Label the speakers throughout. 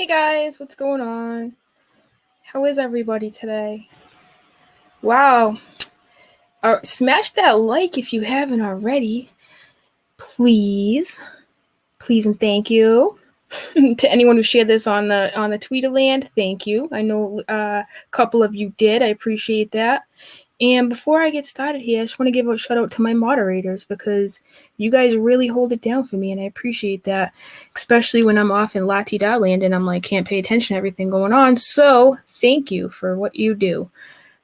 Speaker 1: guys, what's going on? How is everybody today? Wow. Smash that like if you haven't already. Please. Please and thank you. To anyone who shared this on the Tweeterland, thank you. I know a couple of you did. I appreciate that. And before I get started here, I just want to give a shout out to my moderators because you guys really hold it down for me, and I appreciate that, especially when I'm off in La-Ti-Da land and I'm like, can't pay attention to everything going on. So thank you for what you do.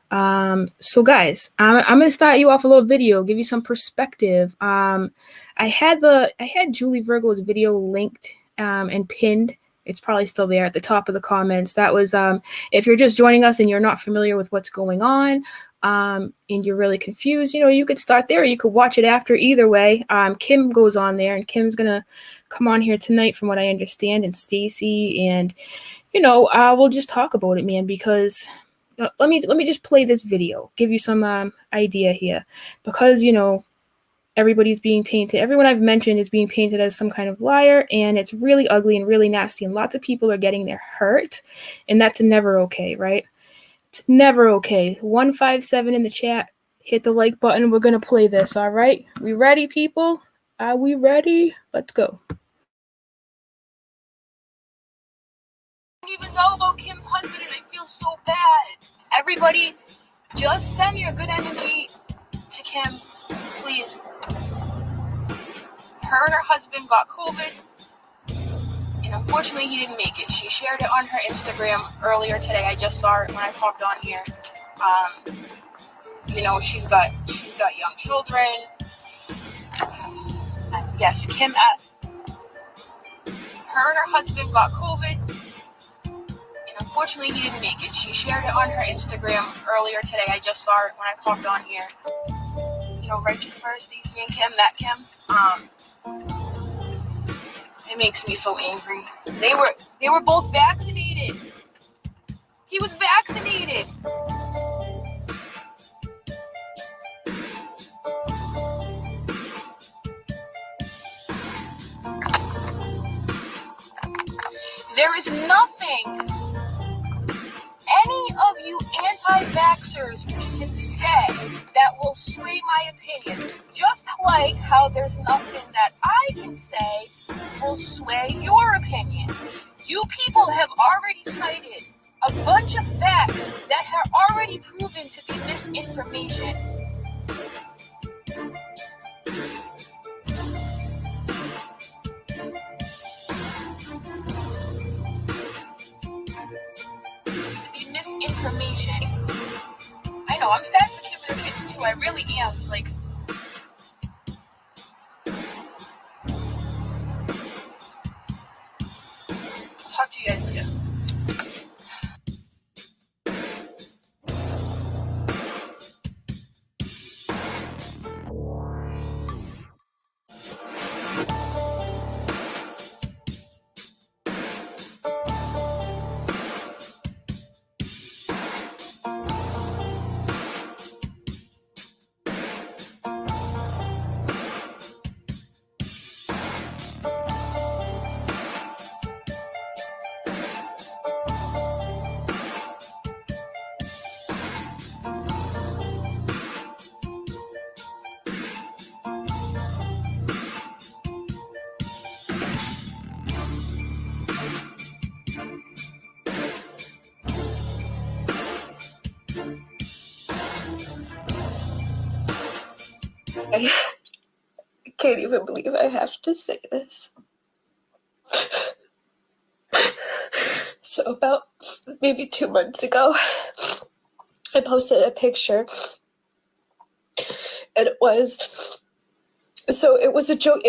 Speaker 1: So guys, I'm going to start you off a little video, give you some perspective. I had Julie Virgo's video linked and pinned. It's probably still there at the top of the comments. That was, if you're just joining us and you're not familiar with what's going on, and you're really confused, you could start there or you could watch it after. Either way, Kim goes on there, and Kim's going to come on here tonight from what I understand, and Stacy, and, we'll just talk about it, man, because let me just play this video, give you some idea here, because, everybody's being painted. Everyone I've mentioned is being painted as some kind of liar, and it's really ugly and really nasty, and lots of people are getting their hurt, and that's never okay, right? It's never okay. 157 in the chat. Hit the like button. We're going to play this, all right? We ready, people? Are we ready? Let's go.
Speaker 2: I don't even know about Kim's husband, and I feel so bad. Everybody, just send your good energy to Kim, please. Her and her husband got COVID, and unfortunately he didn't make it. She shared it on her Instagram earlier today. I just saw it when I popped on here. She's got young children. Yes, Kim S. Her and her husband got COVID, and unfortunately he didn't make it. She shared it on her Instagram earlier today. I just saw it when I popped on here. Righteousverse, these and Kim, that Kim. It makes me so angry. They were both vaccinated. He was vaccinated. There is nothing any of you anti-vaxxers can say that will sway my opinion. Just like how there's nothing that I can say will sway your opinion. You people have already cited a bunch of facts that are already proven to be misinformation. Misinformation. I know, I'm sad for Kim and her kids too. I really am. Talk to you guys later.
Speaker 3: I can't even believe I have to say this. So about maybe 2 months ago, I posted a picture, and it was a joke.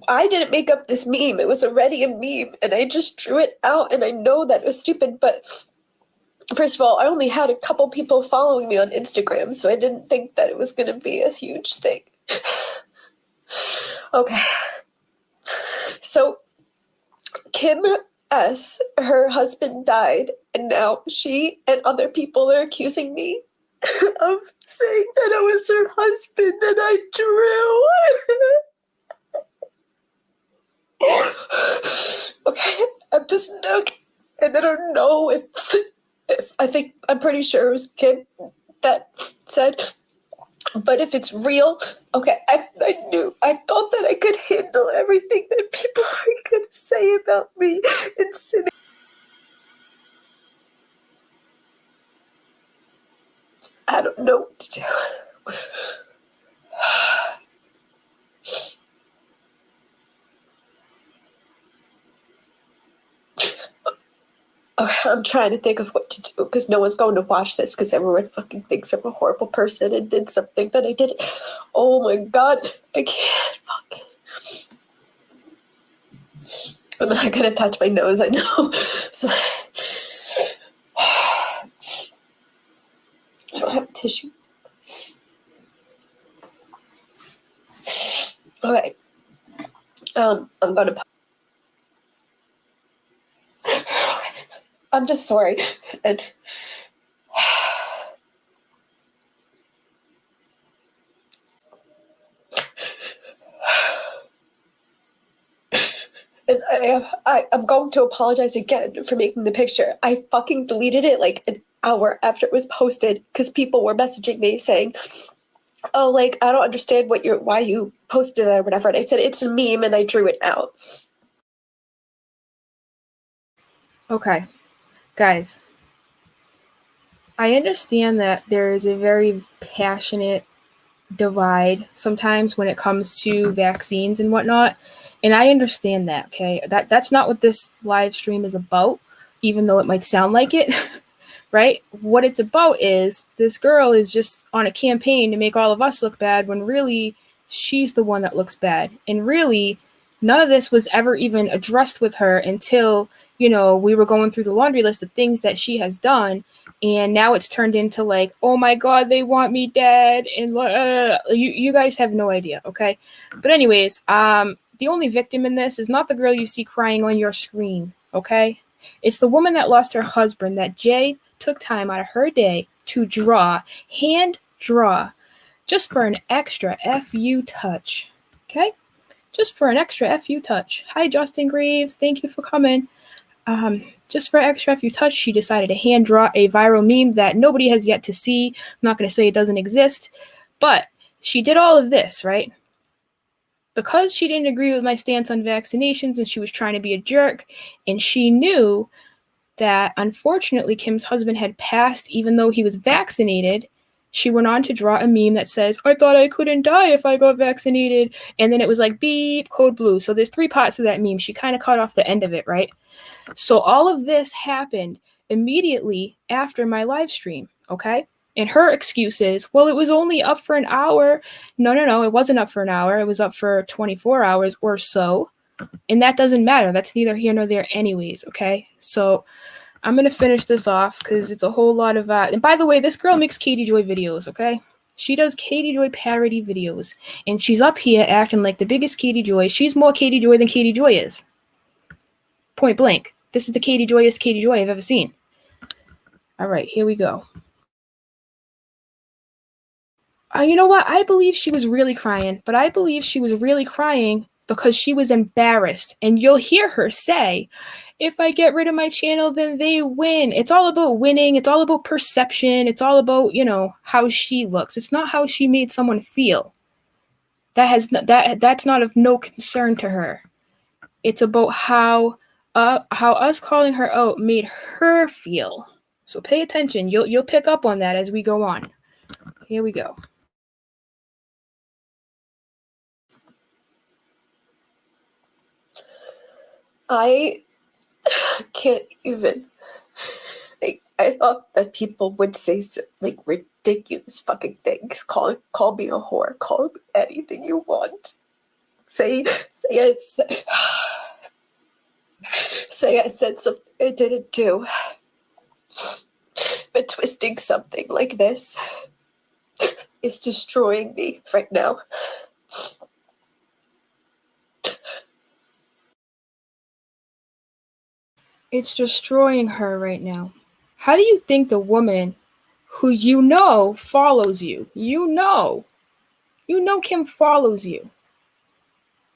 Speaker 3: I didn't make up this meme. It was already a meme, and I just drew it out, and I know that it was stupid, but first of all, I only had a couple people following me on Instagram, so I didn't think that it was going to be a huge thing. Okay. So, Kim S., her husband died, and now she and other people are accusing me of saying that it was her husband that I drew. Okay, I'm just, And I don't know if I'm pretty sure it was Kim that said, but if it's real, okay, I thought that I could handle everything that people are going to say about me and sitting. I don't know what to do. I'm trying to think of what to do because no one's going to watch this because everyone fucking thinks I'm a horrible person and did something that I didn't. Oh my god, I can't fucking. I'm not gonna touch my nose, I know. So I don't have tissue. Okay. I'm gonna. I'm just sorry, and I'm going to apologize again for making the picture. I fucking deleted it like an hour after it was posted because people were messaging me saying, "Oh, like I don't understand why you posted it or whatever." And I said it's a meme, and I drew it out.
Speaker 1: Okay, guys, I understand that there is a very passionate divide sometimes when it comes to vaccines and whatnot, and I understand that. Okay, that's not what this live stream is about, even though it might sound like it. Right? What it's about is this girl is just on a campaign to make all of us look bad when really she's the one that looks bad. And really, none of this was ever even addressed with her until, we were going through the laundry list of things that she has done. And now it's turned into like, oh my God, they want me dead. And you guys have no idea. Okay. But anyways, the only victim in this is not the girl you see crying on your screen. Okay. It's the woman that lost her husband that Jay took time out of her day to hand draw, just for an extra FU touch. Okay? Just for an extra FU touch. Hi, Justin Greaves. Thank you for coming. Just for extra FU touch, she decided to hand draw a viral meme that nobody has yet to see. I'm not going to say it doesn't exist, but she did all of this, right? Because she didn't agree with my stance on vaccinations and she was trying to be a jerk, and she knew that unfortunately Kim's husband had passed even though he was vaccinated, she went on to draw a meme that says, I thought I couldn't die if I got vaccinated. And then it was like, beep, code blue. So there's 3 parts to that meme. She kind of cut off the end of it, right? So all of this happened immediately after my live stream, okay? And her excuse is, well, it was only up for an hour. No, it wasn't up for an hour. It was up for 24 hours or so. And that doesn't matter. That's neither here nor there anyways, okay? So I'm going to finish this off because it's a whole lot of... and by the way, this girl makes Katie Joy videos, okay? She does Katie Joy parody videos. And she's up here acting like the biggest Katie Joy. She's more Katie Joy than Katie Joy is. Point blank. This is the Katie Joyest Katie Joy I've ever seen. All right, here we go. You know what? I believe she was really crying. But I believe she was really crying because she was embarrassed. And you'll hear her say, if I get rid of my channel, then they win. It's all about winning. It's all about perception. It's all about, how she looks. It's not how she made someone feel. That's not of no concern to her. It's about how us calling her out made her feel. So pay attention. You'll pick up on that as we go on. Here we go.
Speaker 3: I can't even. I thought that people would say some, ridiculous fucking things. Call me a whore. Call me anything you want. Say I said something I didn't do. But twisting something like this is destroying me right now.
Speaker 1: It's destroying her right now. How do you think the woman who follows you, Kim follows you,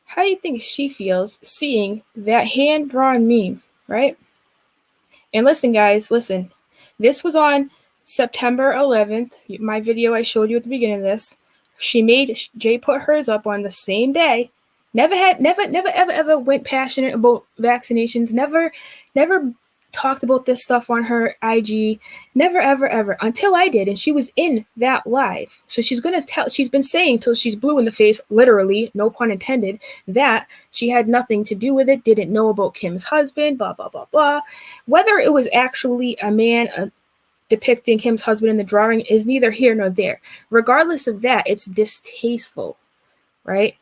Speaker 1: how do you think she feels seeing that hand-drawn meme, right? And listen, guys, listen. This was on September 11th. My video I showed you at the beginning of this. Jay put hers up on the same day. Never ever went passionate about vaccinations. Never talked about this stuff on her IG. Never ever until I did, and she was in that live. So she's been saying till she's blue in the face, literally, no pun intended, that she had nothing to do with it, didn't know about Kim's husband, blah blah blah blah. Whether it was actually a man depicting Kim's husband in the drawing is neither here nor there. Regardless of that, it's distasteful, right?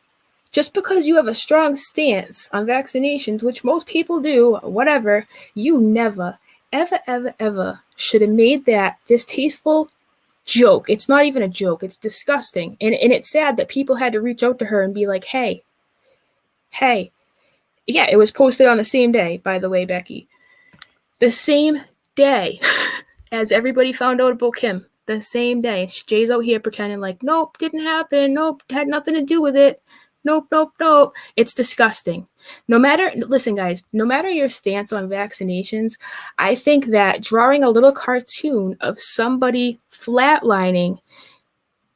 Speaker 1: Just because you have a strong stance on vaccinations, which most people do, whatever, you never, ever should have made that distasteful joke. It's not even a joke. It's disgusting. And it's sad that people had to reach out to her and be like, hey. Yeah, it was posted on the same day, by the way, Becky. The same day as everybody found out about Kim. The same day. Jay's out here pretending like, nope, didn't happen. Nope, had nothing to do with it. Nope. It's disgusting. Listen, guys, no matter your stance on vaccinations, I think that drawing a little cartoon of somebody flatlining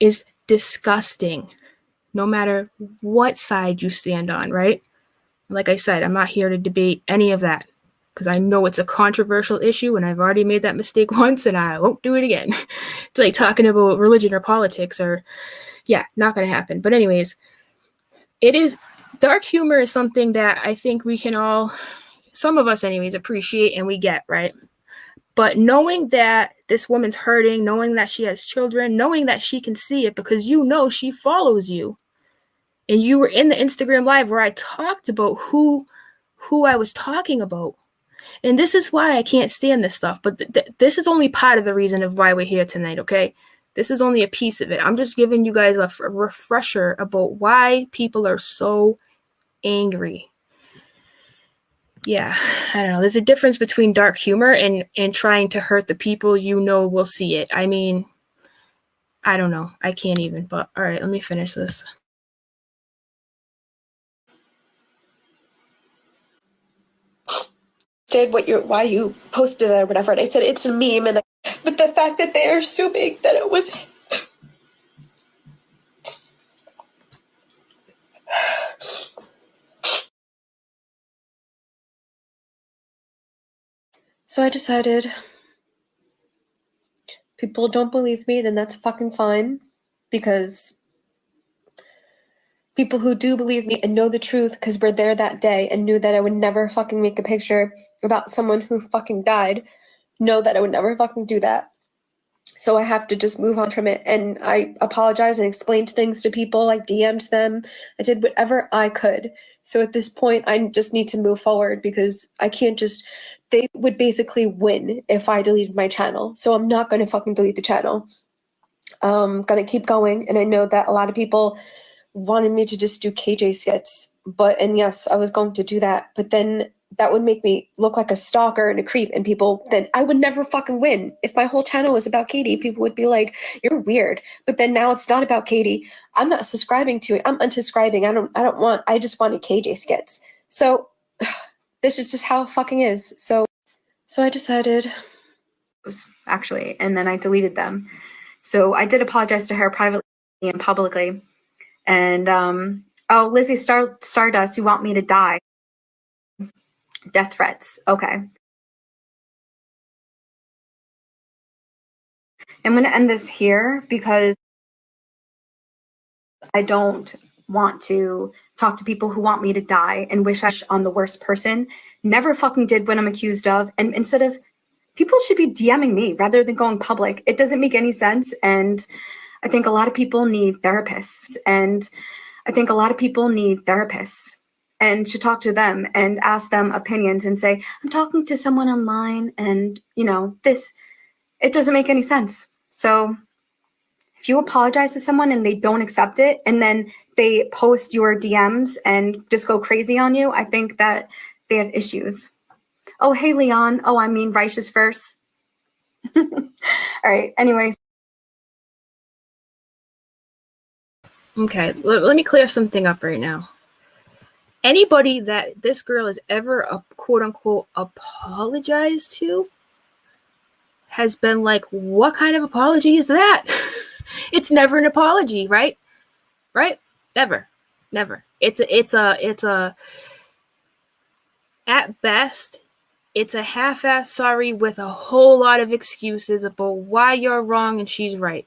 Speaker 1: is disgusting, no matter what side you stand on, right? Like I said, I'm not here to debate any of that because I know it's a controversial issue and I've already made that mistake once and I won't do it again. It's like talking about religion or politics not going to happen. But anyways, dark humor is something that I think we can all, some of us anyways, appreciate and we get, right? But knowing that this woman's hurting, knowing that she has children, knowing that she can see it because she follows you, and you were in the Instagram live where I talked about who I was talking about. And this is why I can't stand this stuff. But this is only part of the reason of why we're here tonight, okay? This is only a piece of it. I'm just giving you guys a refresher about why people are so angry. Yeah, I don't know. There's a difference between dark humor and trying to hurt the people will see it. I mean, I don't know. I can't even. But all right, let me finish this.
Speaker 3: Did why you posted it or whatever, and I said it's a meme, but the fact that they are assuming that it was. So I decided, people don't believe me, then that's fucking fine, because people who do believe me and know the truth because we're there that day and knew that I would never fucking make a picture about someone who fucking died, know that I would never fucking do that. So I have to just move on from it. And I apologize and explained things to people. I DM'd them. I did whatever I could. So at this point, I just need to move forward because I can't they would basically win if I deleted my channel. So I'm not going to fucking delete the channel. I'm going to keep going. And I know that a lot of people wanted me to just do KJ skits. And yes, I was going to do that. But then that would make me look like a stalker and a creep, and then I would never fucking win. If my whole channel was about Katie, people would be like, you're weird. But then now it's not about Katie. I'm not subscribing to it. I'm unsubscribing. I just wanted KJ skits. So this is just how it fucking is. So I decided, actually, and then I deleted them. So I did apologize to her privately and publicly. And, Lizzie Stardust, you want me to die? Death threats. Okay. I'm going to end this here because I don't want to talk to people who want me to die and wish on the worst person. Never fucking did what I'm accused of. And instead of, people should be DMing me rather than going public. It doesn't make any sense. And I think a lot of people need therapists. And should talk to them and ask them opinions and say, I'm talking to someone online and, it doesn't make any sense. So if you apologize to someone and they don't accept it and then they post your DMs and just go crazy on you, I think that they have issues. Oh, hey, Leon. Oh, I mean, righteousverse. All right. Anyways.
Speaker 1: Okay. Let me clear something up right now. anybody that this girl has ever quote unquote apologized to has been like, what kind of apology is that? It's never an apology, right? Right? Never. It's a at best, it's a half-ass sorry with a whole lot of excuses about why you're wrong and she's right?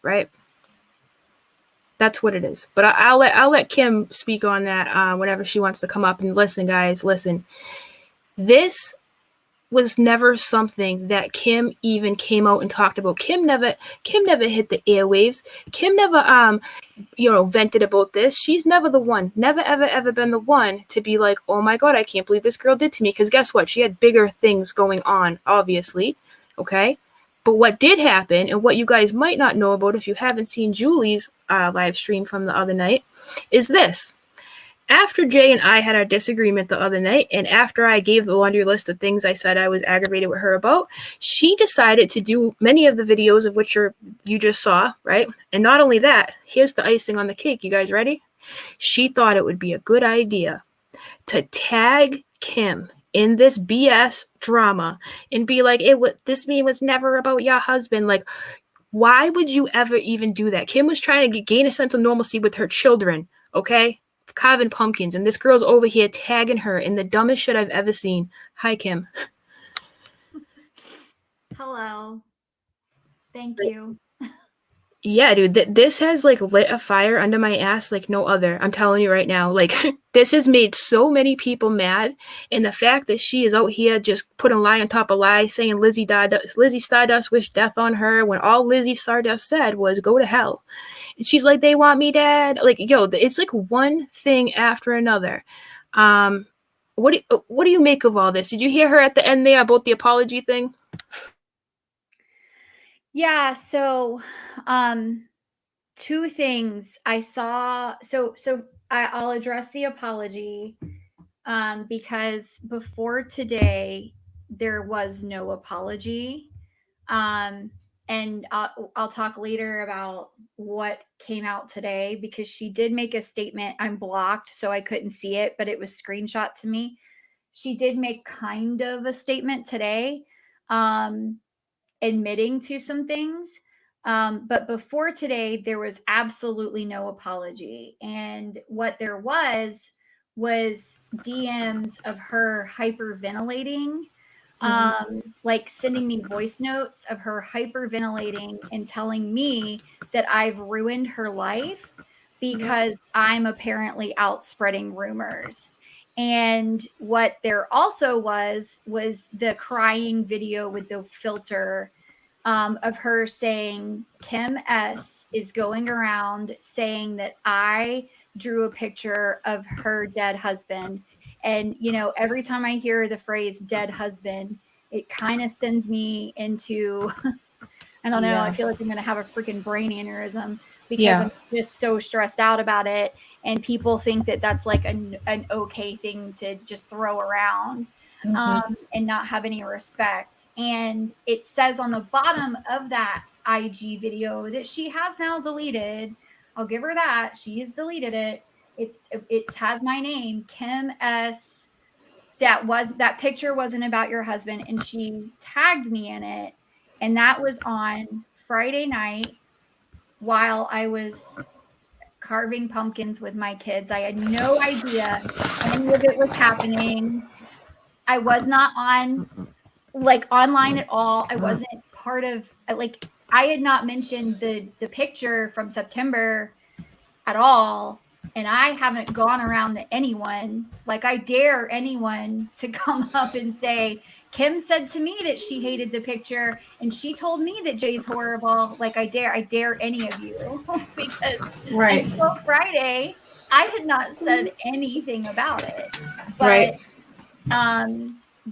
Speaker 1: That's what it is. But I'll let Kim speak on that whenever she wants to come up. And listen, guys, listen. This was never something that Kim even came out and talked about. Kim never hit the airwaves. Kim never vented about this. She's never the one, never ever been the one to be like, oh my God, I can't believe this girl did to me. Because guess what? She had bigger things going on, obviously. Okay. But what did happen, and what you guys might not know about if you haven't seen Julie's live stream from the other night, is this. After Jay and I had our disagreement the other night, and after I gave the laundry list of things I said I was aggravated with her about, she decided to do many of the videos of which you just saw, right? And not only that, here's the icing on the cake. You guys ready? She thought it would be a good idea to tag Kim in this BS drama and be like, this meme was never about your husband. Like, why would you ever even do that? Kim was trying to gain a sense of normalcy with her children, okay? Carving pumpkins, and this girl's over here tagging her in the dumbest shit I've ever seen. Hi, Kim.
Speaker 4: Hello. Thank you.
Speaker 1: Yeah, dude, this has like lit a fire under my ass like no other. I'm telling you right now, like this has made so many people mad, and the fact that she is out here just putting lie on top of lie, saying Lizzie Stardust wished death on her, when all Lizzie Stardust said was go to hell. And she's like, they want me dead. Like, yo, it's like one thing after another. What do you make of all this? Did you hear her at the end there about the apology thing?
Speaker 4: Yeah, so two things I saw. So I'll address the apology because before today there was no apology. And I'll talk later about what came out today, because she did make a statement. I'm blocked, so I couldn't see it, but it was screenshot to me. She did make kind of a statement today, admitting to some things. But before today, there was absolutely no apology. And what there was DMs of her hyperventilating, like sending me voice notes of her hyperventilating and telling me that I've ruined her life because I'm apparently out spreading rumors. And what there also was the crying video with the filter of her saying Kim S is going around saying that I drew a picture of her dead husband. And, you know, every time I hear the phrase dead husband, it kind of sends me into, I don't know, I feel like I'm going to have a freaking brain aneurysm because I'm just so stressed out about it. And people think that that's like an okay thing to just throw around and not have any respect. And it says on the bottom of that IG video that she has now deleted. I'll give her that. She has deleted it. It has my name, Kim S. That picture wasn't about your husband, and she tagged me in it. And that was on Friday night while I was carving pumpkins with my kids. I had no idea any of it was happening. I was not online at all. I wasn't part of, like, I had not mentioned the picture from September at all. And I haven't gone around to anyone. Like, I dare anyone to come up and say, Kim said to me that she hated the picture and she told me that Jay's horrible. Like, I dare any of you because until Friday, I had not said anything about it. But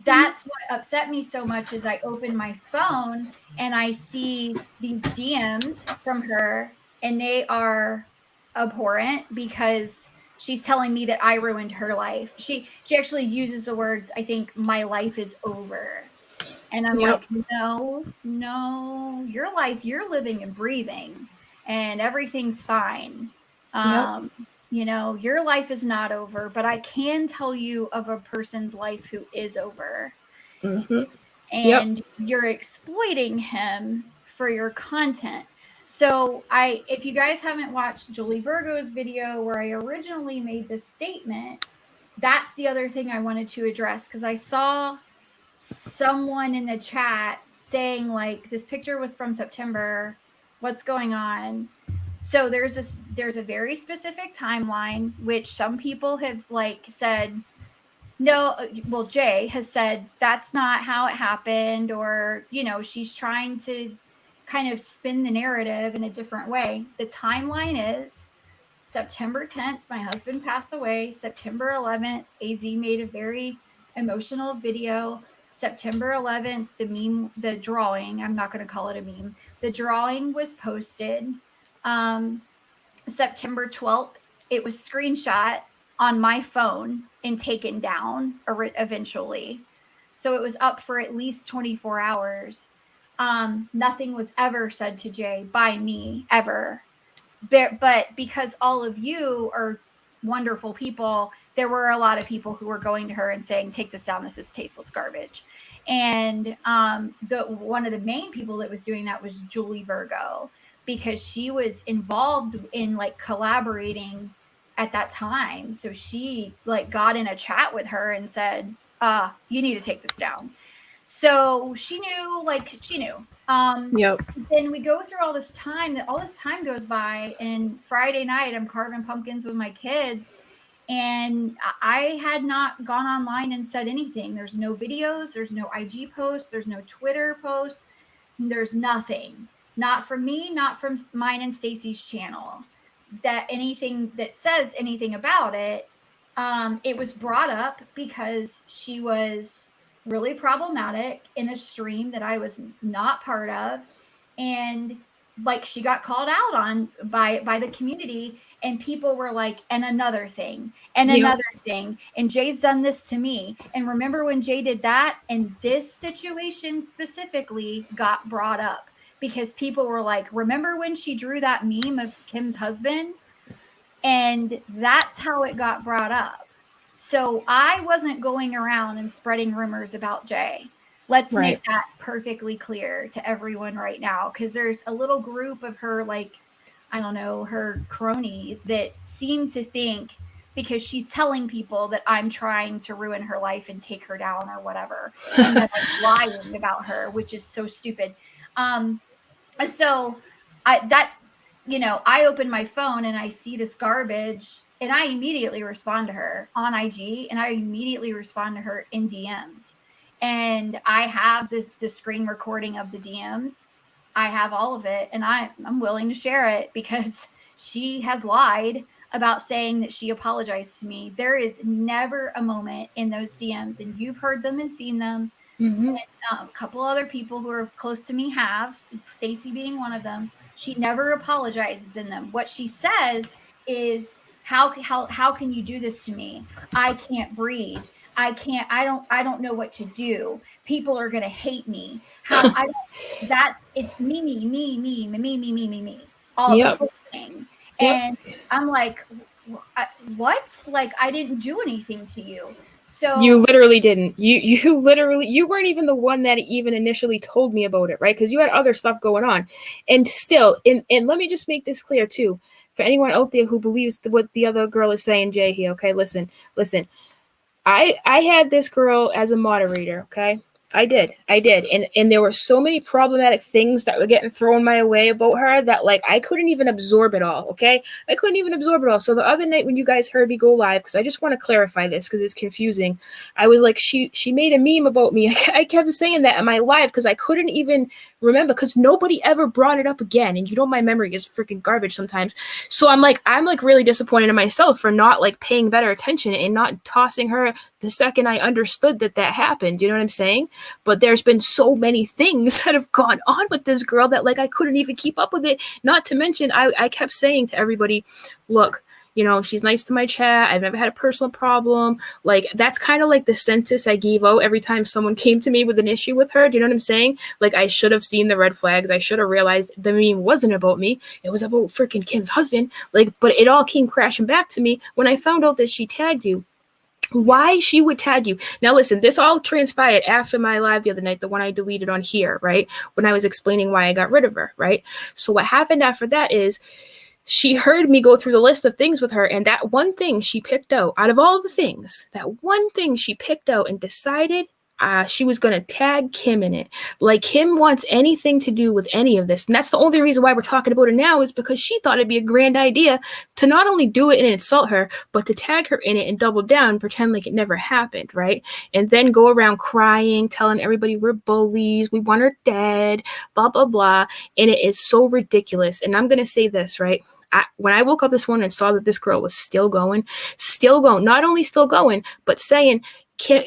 Speaker 4: that's what upset me so much is I open my phone and I see these DMs from her, and they are abhorrent because she's telling me that I ruined her life. She actually uses the words, I think, my life is over. And I'm like, no, your life, you're living and breathing and everything's fine. You know, your life is not over, but I can tell you of a person's life who is over.
Speaker 1: Mm-hmm.
Speaker 4: And you're exploiting him for your content. So if you guys haven't watched Julie Virgo's video where I originally made this statement, that's the other thing I wanted to address, because I saw someone in the chat saying like, this picture was from September, what's going on? So there's a very specific timeline, which some people have like said, no, well, Jay has said that's not how it happened, or, you know, she's trying to kind of spin the narrative in a different way. The timeline is September 10th, my husband passed away. September 11th, AZ made a very emotional video. September 11th, the drawing, I'm not going to call it a meme, the drawing was posted. September 12th, it was screenshot on my phone and taken down eventually. So it was up for at least 24 hours. Nothing was ever said to Jay by me, ever. But because all of you are wonderful people, there were a lot of people who were going to her and saying, take this down, this is tasteless garbage. And one of the main people that was doing that was Julie Virgo, because she was involved in like collaborating at that time. So she like got in a chat with her and said, you need to take this down. So she knew. Then we go through all this time goes by, and Friday night I'm carving pumpkins with my kids, and I had not gone online and said anything. There's no videos, there's no IG posts, there's no Twitter posts, there's nothing. Not from me, not from mine and Stacy's channel, that anything that says anything about it. It was brought up because she was really problematic in a stream that I was not part of, and like she got called out on by the community, and people were like, and another thing, and another thing, and Jay's done this to me, and remember when Jay did that? And this situation specifically got brought up because people were like, remember when she drew that meme of Kim's husband? And that's how it got brought up. So I wasn't going around and spreading rumors about Jay. Let's make that perfectly clear to everyone right now, because there's a little group of her, like, I don't know, her cronies that seem to think because she's telling people that I'm trying to ruin her life and take her down or whatever, and that I'm lying about her, which is so stupid. So I open my phone and I see this garbage, and I immediately respond to her on IG, and I immediately respond to her in DMs. And I have the screen recording of the DMs. I have all of it, and I'm willing to share it because she has lied about saying that she apologized to me. There is never a moment in those DMs, and you've heard them and seen them. Mm-hmm. And, a couple other people who are close to me have, Stacy being one of them. She never apologizes in them. What she says is, how can you do this to me? I can't breathe. I don't know what to do. People are going to hate me. It's me. All the whole thing. And I'm like, what? Like, I didn't do anything to you. So
Speaker 1: you literally didn't. You weren't even the one that even initially told me about it, right? Because you had other stuff going on. And still, and let me just make this clear too, for anyone out there who believes what the other girl is saying, Jay, here, okay? Listen. I had this girl as a moderator, okay? I did. And there were so many problematic things that were getting thrown my way about her that, like, I couldn't even absorb it all, okay? I couldn't even absorb it all. So the other night when you guys heard me go live, because I just want to clarify this because it's confusing, I was like, she made a meme about me. I kept saying that in my live because I couldn't even remember, because nobody ever brought it up again. And you know my memory is freaking garbage sometimes. So I'm really disappointed in myself for not, like, paying better attention and not tossing her the second I understood that happened. You know what I'm saying? But there's been so many things that have gone on with this girl that, like, I couldn't even keep up with it. Not to mention, I kept saying to everybody, look, You know, she's nice to my chat. I've never had a personal problem. Like, that's kind of like the census I gave out every time someone came to me with an issue with her. Do you know what I'm saying? Like, I should have seen the red flags. I should have realized the meme wasn't about me. It was about freaking Kim's husband. Like, but it all came crashing back to me when I found out that she tagged you. Why she would tag you. Now listen, this all transpired after my live the other night, the one I deleted on here, right? When I was explaining why I got rid of her, right? So what happened after that is she heard me go through the list of things with her, and that one thing she picked out of all the things, that one thing she picked out and decided she was going to tag Kim in it. Like, Kim wants anything to do with any of this. And that's the only reason why we're talking about it now, is because she thought it'd be a grand idea to not only do it and insult her, but to tag her in it and double down, pretend like it never happened, right? And then go around crying, telling everybody we're bullies, we want her dead, blah, blah, blah. And it is so ridiculous. And I'm going to say this, right? When I woke up this morning and saw that this girl was still going, not only still going, but saying, Kim,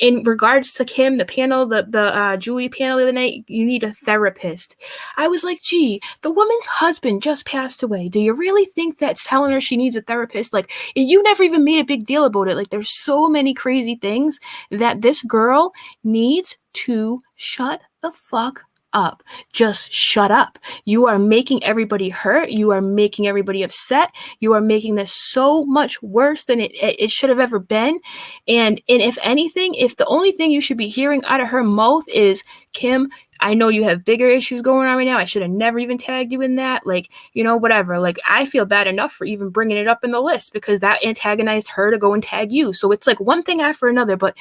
Speaker 1: in regards to Kim, the panel, the Julie panel the other night, you need a therapist. I was like, gee, the woman's husband just passed away. Do you really think that's telling her she needs a therapist? Like, you never even made a big deal about it. Like, there's so many crazy things that this girl needs to shut the fuck up. Just shut up. You are making everybody hurt. You are making everybody upset. You are making this so much worse than it should have ever been. And if anything, if the only thing you should be hearing out of her mouth is, Kim, I know you have bigger issues going on right now. I should have never even tagged you in that. Like, you know, whatever. Like, I feel bad enough for even bringing it up in the list because that antagonized her to go and tag you. So it's like one thing after another. But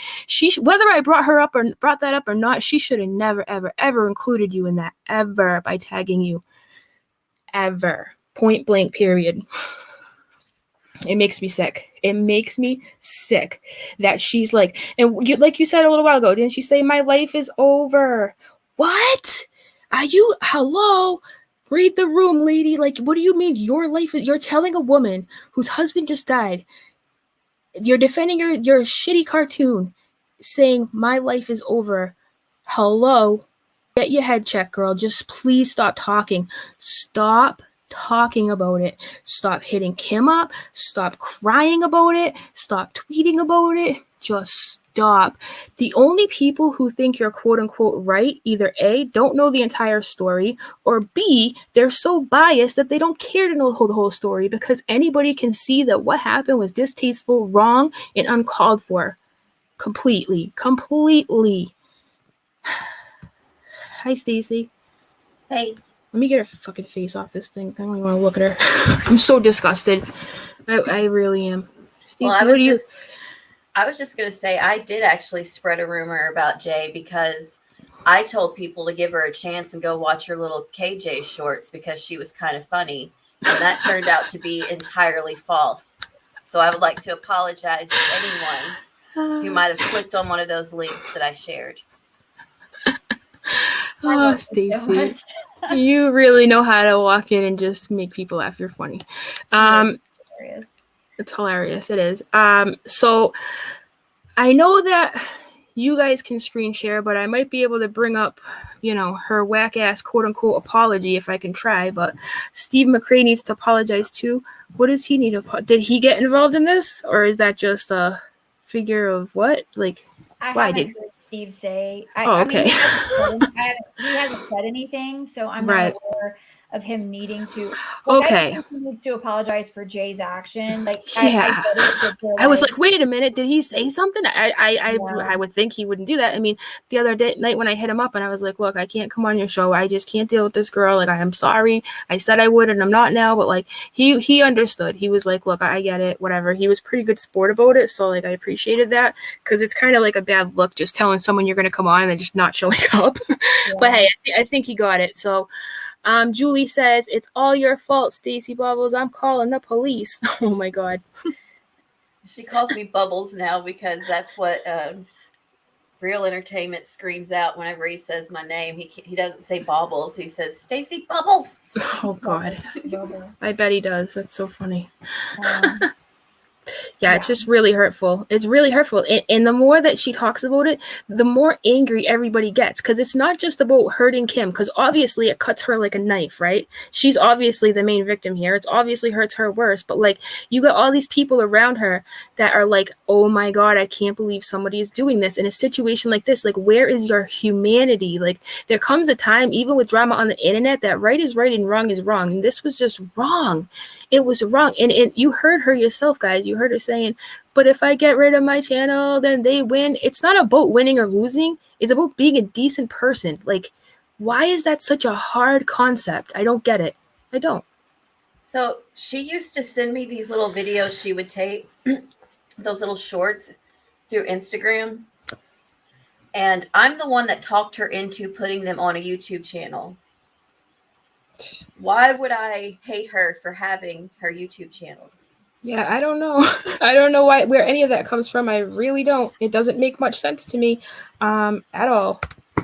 Speaker 1: whether I brought that up or not, she should have never, ever, ever included you in that, ever, by tagging you. Ever. Point blank, period. It makes me sick. It makes me sick that she's like, and like you said a little while ago, didn't she say, my life is over? What? Hello? Read the room, lady. Like, what do you mean your life is, you're telling a woman whose husband just died, you're defending your shitty cartoon, saying my life is over. Hello? Get your head checked, girl. Just please stop talking. Stop talking about it. Stop hitting Kim up. Stop crying about it. Stop tweeting about it. Just stop. The only people who think you're quote unquote right, either A, don't know the entire story, or B, they're so biased that they don't care to know the whole story, because anybody can see that what happened was distasteful, wrong, and uncalled for. Completely. Hi, Stacy.
Speaker 5: Hey.
Speaker 1: Let me get her fucking face off this thing. I don't even want to look at her. I'm so disgusted. I really am. Stacey,
Speaker 5: Well, I was just going to say, I did actually spread a rumor about Jay because I told people to give her a chance and go watch her little KJ shorts because she was kind of funny. And that turned out to be entirely false. So I would like to apologize to anyone who might have clicked on one of those links that I shared.
Speaker 1: Oh, Stacy, you really know how to walk in and just make people laugh. You're funny. It's hilarious. It is. So I know that you guys can screen share, but I might be able to bring up, her whack ass quote unquote apology if I can try. But Steve McRae needs to apologize too. What does he need to? Did he get involved in this, or is that just a figure of what? Like, why did
Speaker 4: Steve say?
Speaker 1: Okay.
Speaker 4: I mean, he hasn't said anything, so I'm not aware of him needing to.
Speaker 1: Okay.
Speaker 4: I think he needs to apologize for Jay's action. Like,
Speaker 1: yeah. I was like, wait a minute, did he say something? I would think he wouldn't do that. I mean, the other night when I hit him up and I was like, look, I can't come on your show. I just can't deal with this girl. Like, I am sorry. I said I would, and I'm not now. But like, he understood. He was like, look, I get it. Whatever. He was pretty good sport about it. So like, I appreciated that, because it's kind of like a bad look just telling someone you're going to come on and then just not showing up. Yeah. But hey, I think he got it. So. Julie says, it's all your fault, Stacy Bubbles. I'm calling the police. Oh my God.
Speaker 5: She calls me Bubbles now because that's what Real Entertainment screams out whenever he says my name. He doesn't say Bobbles. He says Stacy Bubbles.
Speaker 1: Oh God. I bet he does. That's so funny. Yeah, it's just really hurtful. It's really hurtful. And the more that she talks about it, the more angry everybody gets. Because it's not just about hurting Kim, because obviously it cuts her like a knife, right? She's obviously the main victim here. It's obviously hurts her worse. But like, you got all these people around her that are like, oh my God, I can't believe somebody is doing this in a situation like this. Like, where is your humanity? Like, there comes a time, even with drama on the internet, that right is right and wrong is wrong. And this was just wrong. It was wrong. And you heard her yourself, guys. You heard her saying, but if I get rid of my channel, then they win. It's not about winning or losing. It's about being a decent person. Like, why is that such a hard concept? I don't get it. I don't.
Speaker 5: So she used to send me these little videos she would take, those little shorts through Instagram. And I'm the one that talked her into putting them on a YouTube channel. Why would I hate her for having her YouTube channel?
Speaker 1: Yeah, I don't know. I don't know where any of that comes from. I really don't. It doesn't make much sense to me at all.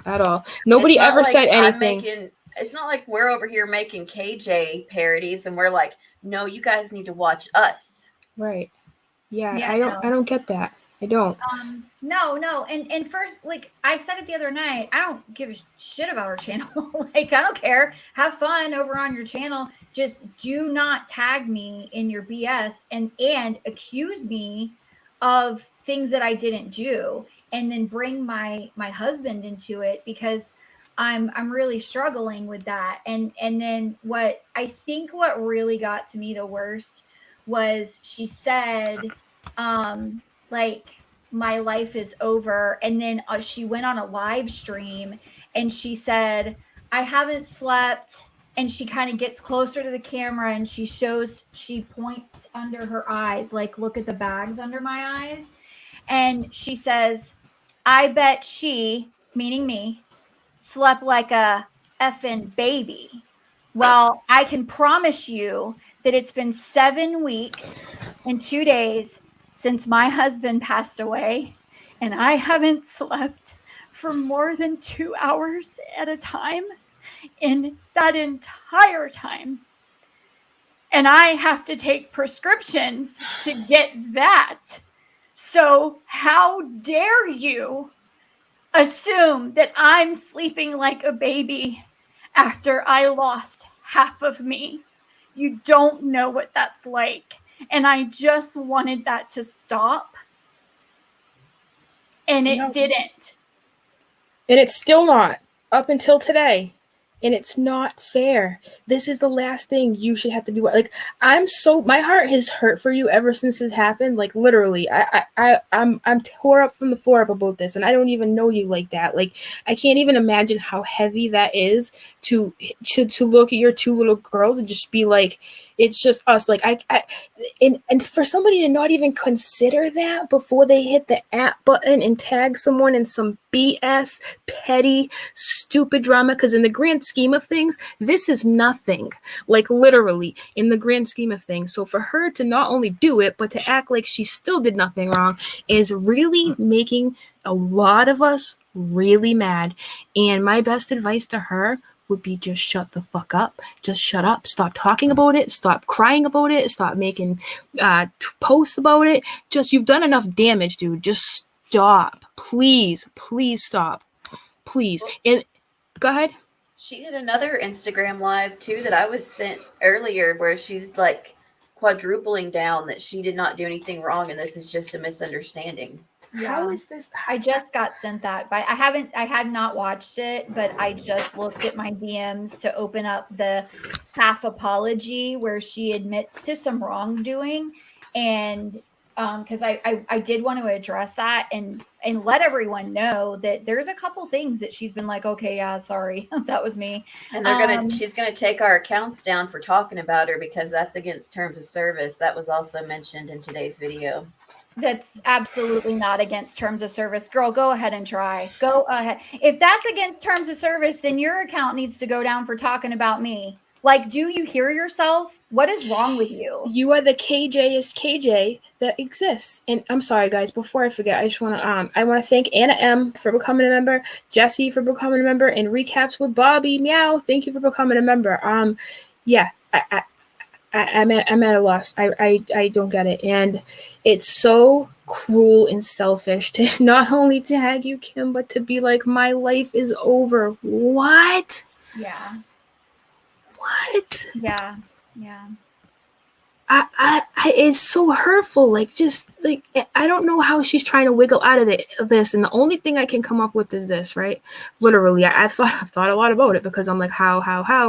Speaker 1: At all. Nobody ever said anything.
Speaker 5: It's not like we're over here making KJ parodies and we're like, no, you guys need to watch us.
Speaker 1: Right. Yeah, I don't get that. I don't.
Speaker 4: No. And first, like I said it the other night, I don't give a shit about her channel. Like, I don't care. Have fun over on your channel. Just do not tag me in your BS and accuse me of things that I didn't do, and then bring my husband into it, because I'm really struggling with that. And then what really got to me the worst was she said, like, my life is over. And then she went on a live stream and she said, I haven't slept. And she kind of gets closer to the camera and she points under her eyes, like, look at the bags under my eyes. And she says, I bet she, meaning me, slept like a effing baby. Well, I can promise you that it's been 7 weeks and 2 days since my husband passed away, and I haven't slept for more than 2 hours at a time in that entire time. And I have to take prescriptions to get that. So how dare you assume that I'm sleeping like a baby after I lost half of me? You don't know what that's like. And I just wanted that to stop. And it didn't.
Speaker 1: And it's still not, up until today. And it's not fair. This is the last thing you should have to be. Like, my heart has hurt for you ever since this happened. Like, literally, I'm tore up from the floor up about this, and I don't even know you like that. Like, I can't even imagine how heavy that is to look at your two little girls and just be like, it's just us. Like, and for somebody to not even consider that before they hit the @ button and tag someone in some BS, petty, stupid drama, because in the grand scheme of things, this is nothing. Like, literally, in the grand scheme of things. So for her to not only do it, but to act like she still did nothing wrong is really making a lot of us really mad. And my best advice to her would be just shut the fuck up. Just shut up. Stop talking about it. Stop crying about it. Stop making posts about it. You've done enough damage, dude. Just stop. Please stop. Please. And go ahead.
Speaker 5: She did another Instagram live too that I was sent earlier where she's like quadrupling down that she did not do anything wrong and this is just a misunderstanding.
Speaker 4: Yeah.
Speaker 1: How is this?
Speaker 4: I just got sent that, but I had not watched it, but I just looked at my DMs to open up the half apology where she admits to some wrongdoing. And because I did want to address that and let everyone know that there's a couple things that she's been like, okay, yeah, sorry, that was me.
Speaker 5: And she's gonna take our accounts down for talking about her because that's against terms of service. That was also mentioned in today's video.
Speaker 4: That's absolutely not against terms of service. Girl, go ahead and try. Go ahead. If that's against terms of service, then your account needs to go down for talking about me. Like, do you hear yourself? What is wrong with you?
Speaker 1: You are the KJest KJ that exists. And I'm sorry, guys, before I forget, I just want to thank Anna M for becoming a member, Jesse for becoming a member, and Recaps with Bobby Meow. Thank you for becoming a member. Yeah, I'm at a loss. I don't get it. And it's so cruel and selfish to not only tag you, Kim, but to be like, my life is over. What?
Speaker 4: Yeah.
Speaker 1: What?
Speaker 4: Yeah. Yeah.
Speaker 1: It's so hurtful. Like, just like, I don't know how she's trying to wiggle out of this. And the only thing I can come up with is this, right? Literally, I've thought a lot about it because I'm like, how,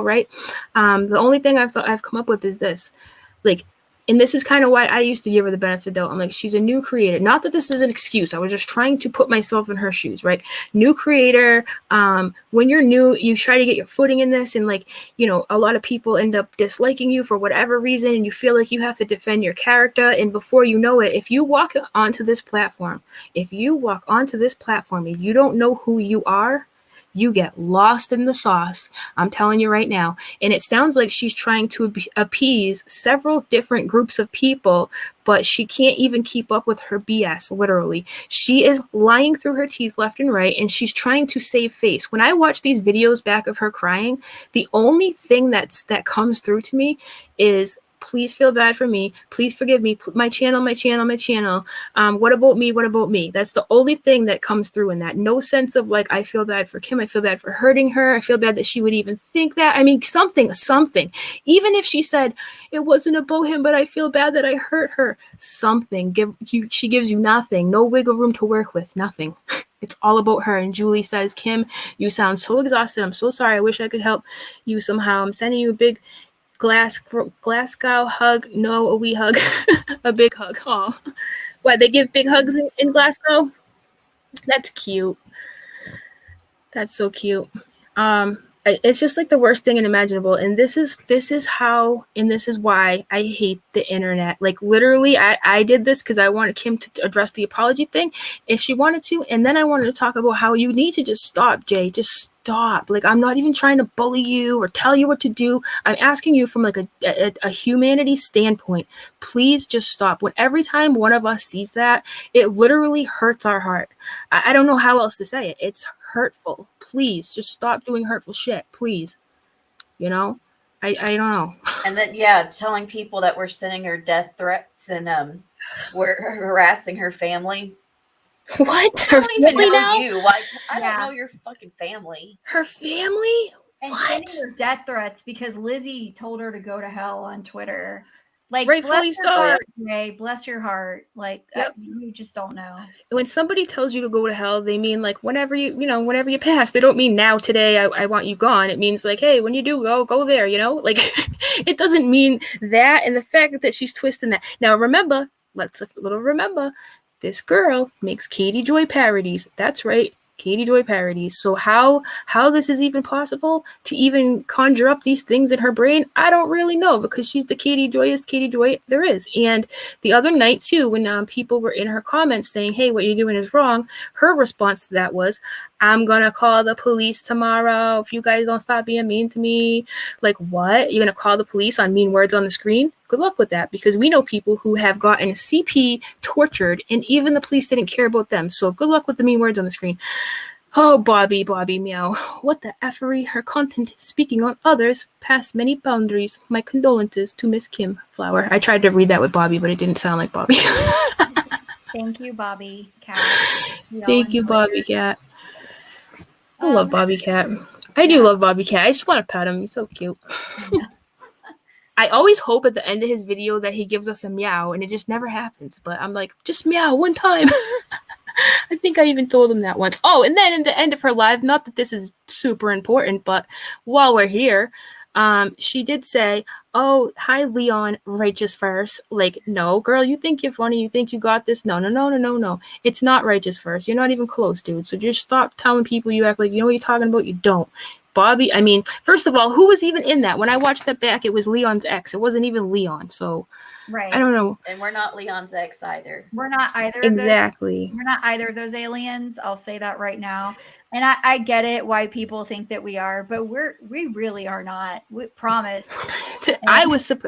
Speaker 1: right? The only thing I've come up with is this, like, and this is kind of why I used to give her the benefit of the doubt. I'm like, she's a new creator. Not that this is an excuse. I was just trying to put myself in her shoes, right? New creator. When you're new, you try to get your footing in this, and like, you know, a lot of people end up disliking you for whatever reason, and you feel like you have to defend your character. And before you know it, if you walk onto this platform, and you don't know who you are, you get lost in the sauce. I'm telling you right now. And it sounds like she's trying to appease several different groups of people, but she can't even keep up with her BS, literally. She is lying through her teeth left and right, and she's trying to save face. When I watch these videos back of her crying, the only thing that comes through to me is, please feel bad for me. Please forgive me. My channel. What about me? That's the only thing that comes through in that. No sense of like, I feel bad for Kim. I feel bad for hurting her. I feel bad that she would even think that. I mean, something. Even if she said, it wasn't about him, but I feel bad that I hurt her. Something. She gives you nothing. No wiggle room to work with. Nothing. It's all about her. And Julie says, Kim, you sound so exhausted. I'm so sorry. I wish I could help you somehow. I'm sending you a big Glasgow hug. No, a wee hug. A big hug. Oh, what, they give big hugs in Glasgow? That's cute. That's so cute. It's just like the worst thing unimaginable. And this is how, and this is why I hate the internet. Like, literally, I did this because I wanted Kim to address the apology thing if she wanted to. And then I wanted to talk about how you need to just stop, Jay. Just stop. Like, I'm not even trying to bully you or tell you what to do. I'm asking you from like a humanity standpoint. Please just stop. When every time one of us sees that, it literally hurts our heart. I don't know how else to say it. It's hurtful. Please just stop doing hurtful shit. Please. You know? I don't know.
Speaker 5: And then, yeah, telling people that we're sending her death threats and we're harassing her family.
Speaker 1: What?
Speaker 5: I don't even know
Speaker 1: now?
Speaker 5: you. Like, I
Speaker 4: Yeah.
Speaker 5: don't know your fucking family.
Speaker 1: Her family?
Speaker 4: And
Speaker 1: What?
Speaker 4: sending her death threats because Lizzie told her to go to hell on Twitter. Like,
Speaker 1: Rightfully
Speaker 4: bless your
Speaker 1: so,
Speaker 4: heart, Jay. Bless your heart. Like,
Speaker 1: Yep.
Speaker 4: you just don't know.
Speaker 1: When somebody tells you to go to hell, they mean like whenever you pass. They don't mean now, today, I want you gone. It means like, hey, when you do go there, you know? Like, it doesn't mean that. And the fact that she's twisting that. Now, remember, this girl makes Katie Joy parodies. That's right. Katie Joy parodies. So how this is even possible to even conjure up these things in her brain, I don't really know, because she's the Katie Joy there is. And the other night too, when people were in her comments saying, hey, what you're doing is wrong, her response to that was, I'm gonna call the police tomorrow if you guys don't stop being mean to me. Like, what? You're gonna call the police on mean words on the screen? Good luck with that, because we know people who have gotten CP tortured and even the police didn't care about them. So good luck with the mean words on the screen. Oh, Bobby, meow. What the effery? Her content is speaking on others past many boundaries. My condolences to Miss Kim Flower. I tried to read that with Bobby, but it didn't sound like Bobby.
Speaker 4: Thank you, Bobby Cat.
Speaker 1: Thank you, Bobby Cat. I love Bobby Cat. I do love Bobby Cat. I just want to pet him. He's so cute.
Speaker 4: Yeah.
Speaker 1: I always hope at the end of his video that he gives us a meow, and it just never happens. But I'm like, just meow one time. I think I even told him that once. Oh, and then in the end of her live, not that this is super important, but while we're here, she did say, oh, hi, Leon, righteousverse. Like, no, girl, you think you're funny. You think you got this. No. It's not righteousverse. You're not even close, dude. So just stop telling people you act like you know what you're talking about. You don't. Bobby, I mean, first of all, who was even in that? When I watched that back, it was Leon's ex. It wasn't even Leon. So
Speaker 4: Right.
Speaker 1: I don't know.
Speaker 5: And we're not Leon's ex either.
Speaker 4: We're not either
Speaker 1: Exactly.
Speaker 4: of those. We're not either of those aliens. I'll say that right now. And I get it why people think that we are, but we really are not. We promise.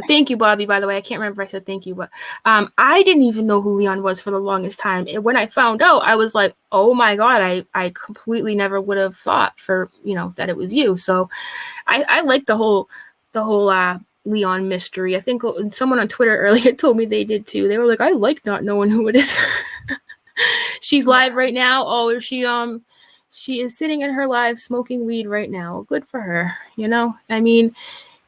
Speaker 1: Thank you, Bobby, by the way. I can't remember if I said thank you, but I didn't even know who Leon was for the longest time. And when I found out, I was like, oh my God, I completely never would have thought that it was you. So I like the whole Leon mystery. I think someone on Twitter earlier told me they did too. They were like, I like not knowing who it is. She's live right now. Oh, she is sitting in her live smoking weed right now. Good for her. You know, I mean,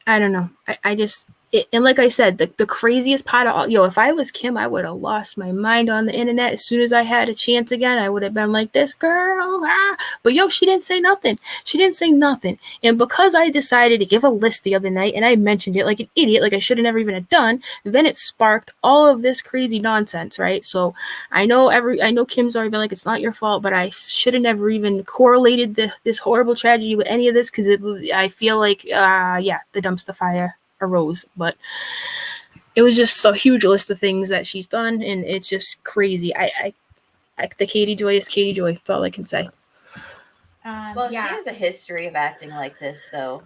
Speaker 1: I don't know. I just, and like I said, the craziest part of all, if I was Kim, I would have lost my mind on the internet. As soon as I had a chance again, I would have been like, this girl, ah. But she didn't say nothing. She didn't say nothing. And because I decided to give a list the other night, and I mentioned it like an idiot, like I should have never even have done, then it sparked all of this crazy nonsense, right? So I know Kim's already been like, it's not your fault, but I should have never even correlated this horrible tragedy with any of this, because I feel like, the dumpster fire arose. But it was just a huge list of things that she's done, and it's just crazy. The Katie Joy is Katie Joy. That's all I can say.
Speaker 5: Well, she has a history of acting like this, though.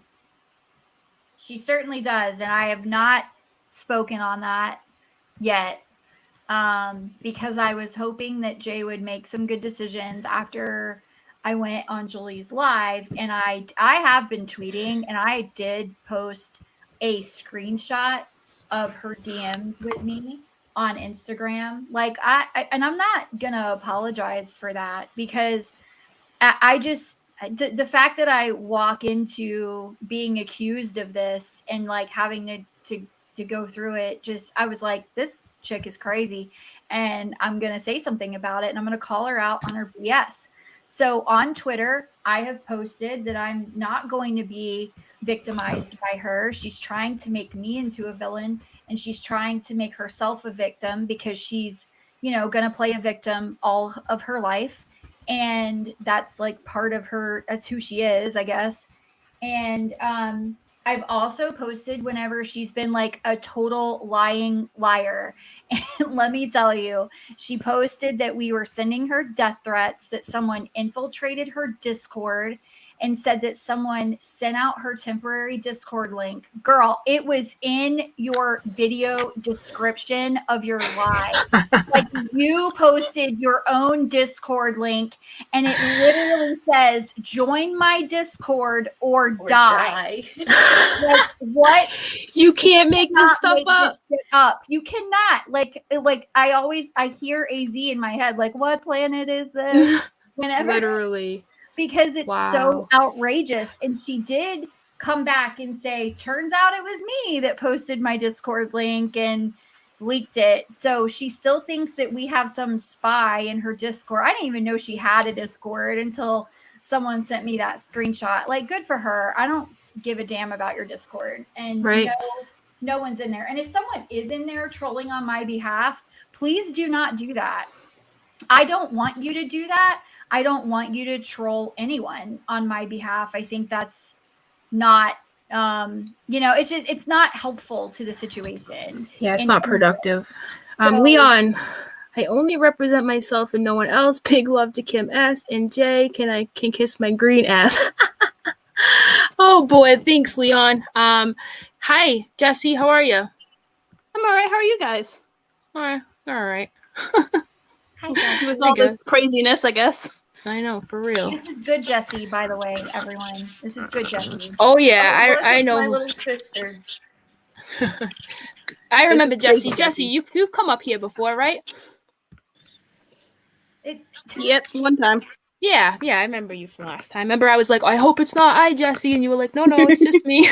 Speaker 4: She certainly does, and I have not spoken on that yet, because I was hoping that Jay would make some good decisions after I went on Julie's live, and I have been tweeting, and I did post a screenshot of her DMs with me on Instagram. Like, and I'm not gonna apologize for that, because I just, the fact that I walk into being accused of this and like having to go through it, just, I was like, this chick is crazy, and I'm gonna say something about it, and I'm gonna call her out on her BS. So on Twitter, I have posted that I'm not going to be victimized by her. She's trying to make me into a villain, and she's trying to make herself a victim, because she's, going to play a victim all of her life. And that's like part of her, that's who she is, I guess. And I've also posted whenever she's been like a total lying liar. And let me tell you, she posted that we were sending her death threats, that someone infiltrated her Discord and said that someone sent out her temporary Discord link. Girl, it was in your video description of your live. Like, you posted your own Discord link, and it literally says, join my Discord or die. Like, what?
Speaker 1: You can't make this stuff up.
Speaker 4: This shit up. You cannot. Like I hear AZ in my head, like, what planet is this? Whenever.
Speaker 1: Literally.
Speaker 4: Because it's so outrageous. And she did come back and say, turns out it was me that posted my Discord link and leaked it. So she still thinks that we have some spy in her Discord. I didn't even know she had a Discord until someone sent me that screenshot. Like, good for her. I don't give a damn about your Discord. And no one's in there. And if someone is in there trolling on my behalf, please do not do that. I don't want you to do that. I don't want you to troll anyone on my behalf. I think that's not, it's just, it's not helpful to the situation.
Speaker 1: Yeah, it's not productive. Leon, I only represent myself and no one else. Big love to Kim S. And Jay, can kiss my green ass. Oh boy, thanks, Leon. Hi, Jesse, how are you?
Speaker 6: I'm all right. How are you guys?
Speaker 1: All right.
Speaker 4: Hi, Jesse.
Speaker 6: With all this craziness, I guess.
Speaker 1: I know, for real.
Speaker 4: This is good, Jesse, by the way, everyone. This is good, Jesse.
Speaker 1: Oh, yeah,
Speaker 5: look,
Speaker 1: I know.
Speaker 5: My little sister.
Speaker 1: I remember Jesse. Jesse, you've come up here before, right?
Speaker 6: Yep, one time.
Speaker 1: Yeah, I remember you from last time. Remember, I was like, I hope it's not Jesse, and you were like, no, it's just me.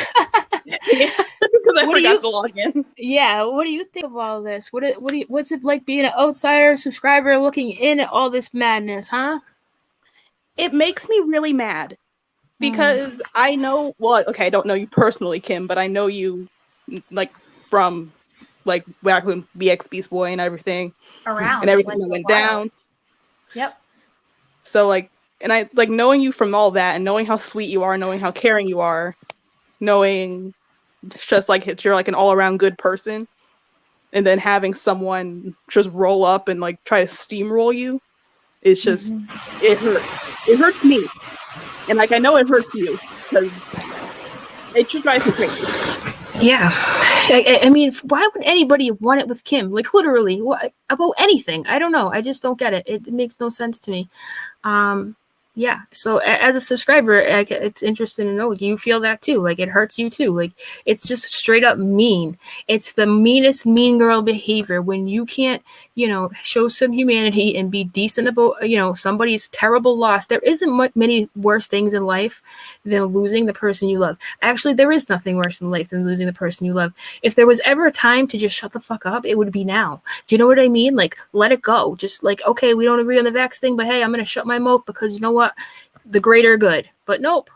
Speaker 6: Yeah, because I forgot to log in.
Speaker 1: Yeah, what do you think of all this? What's it like being an outsider subscriber looking in at all this madness, huh?
Speaker 6: It makes me really mad because I know, well, okay, I don't know you personally, Kim, but I know you like from like back when BX Beast Boy and everything.
Speaker 4: Around.
Speaker 6: And everything that went down.
Speaker 4: Yep.
Speaker 6: So like, and I like knowing you from all that and knowing how sweet you are, knowing how caring you are, knowing just like you're like an all around good person. And then having someone just roll up and like try to steamroll you. It's just, it hurts. It hurts me. And like, I know it hurts you because it just drives me crazy.
Speaker 1: Yeah. I mean, why would anybody want it with Kim? Like, literally, what, about anything? I don't know. I just don't get it. It makes no sense to me. Yeah. So as a subscriber, it's interesting to know you feel that too. Like it hurts you too. Like it's just straight up mean. It's the meanest mean girl behavior when you can't, show some humanity and be decent about, somebody's terrible loss. There isn't many worse things in life than losing the person you love. Actually, there is nothing worse in life than losing the person you love. If there was ever a time to just shut the fuck up, it would be now. Do you know what I mean? Like, let it go. Just like, okay, we don't agree on the vax thing, but hey, I'm going to shut my mouth because you know what? The greater good. But nope,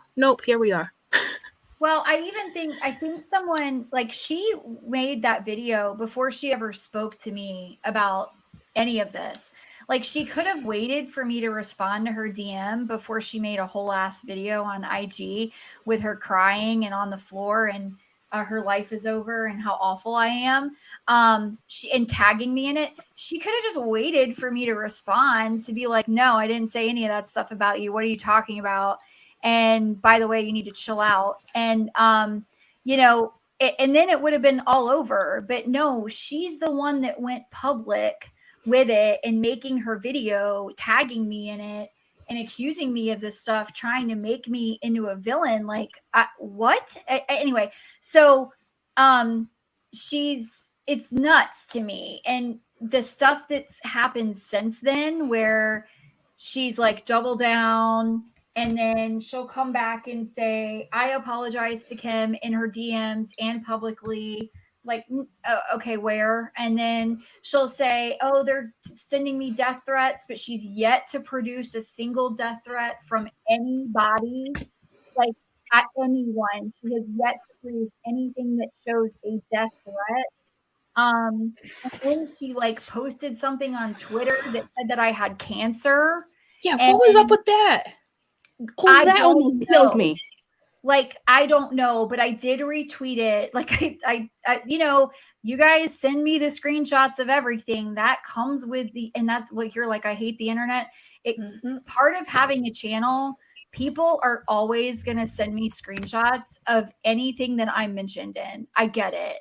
Speaker 1: here we are.
Speaker 4: Well, I think someone like she made that video before she ever spoke to me about any of this. Like she could have waited for me to respond to her DM before she made a whole ass video on IG with her crying and on the floor and her life is over and how awful I am. She and tagging me in it. She could have just waited for me to respond to be like, no, I didn't say any of that stuff about you. What are you talking about? And by the way, you need to chill out. And and then it would have been all over. But no, she's the one that went public with it and making her video, tagging me in it and accusing me of this stuff, trying to make me into a villain. Like, what? Anyway, so it's nuts to me. And the stuff that's happened since then, where she's like double down, and then she'll come back and say, I apologize to Kim in her DMs and publicly. Like, okay, where? And then she'll say, oh, they're sending me death threats, but she's yet to produce a single death threat from anybody, like anyone. She has yet to produce anything that shows a death threat. And then she like posted something on Twitter that said that I had cancer.
Speaker 1: Yeah, what was up with that?
Speaker 6: Oh, that almost killed me.
Speaker 4: Like, I don't know, but I did retweet it. Like, I you guys send me the screenshots of everything that comes with and that's what you're like, I hate the internet. Part of having a channel, people are always going to send me screenshots of anything that I'm mentioned in. I get it.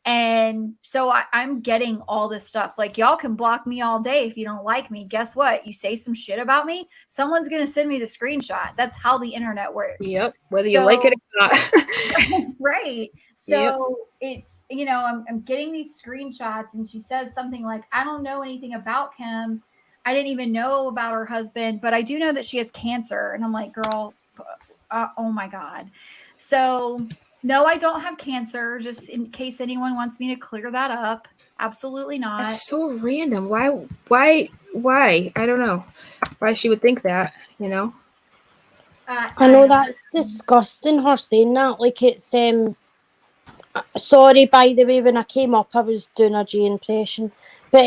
Speaker 4: And so I'm getting all this stuff. Like, y'all can block me all day if you don't like me. Guess what? You say some shit about me, someone's going to send me the screenshot. That's how the internet works.
Speaker 1: Yep. Whether you like it or not.
Speaker 4: Right. So it's, I'm getting these screenshots and she says something like, I don't know anything about Kim. I didn't even know about her husband, but I do know that she has cancer. And I'm like, girl, oh my God. So no, I don't have cancer, just in case anyone wants me to clear that up. Absolutely not.
Speaker 1: That's so random. Why? I don't know why she would think that,
Speaker 7: I know that's disgusting, her saying that. Like, it's, sorry, by the way, when I came up, I was doing a J impression. But,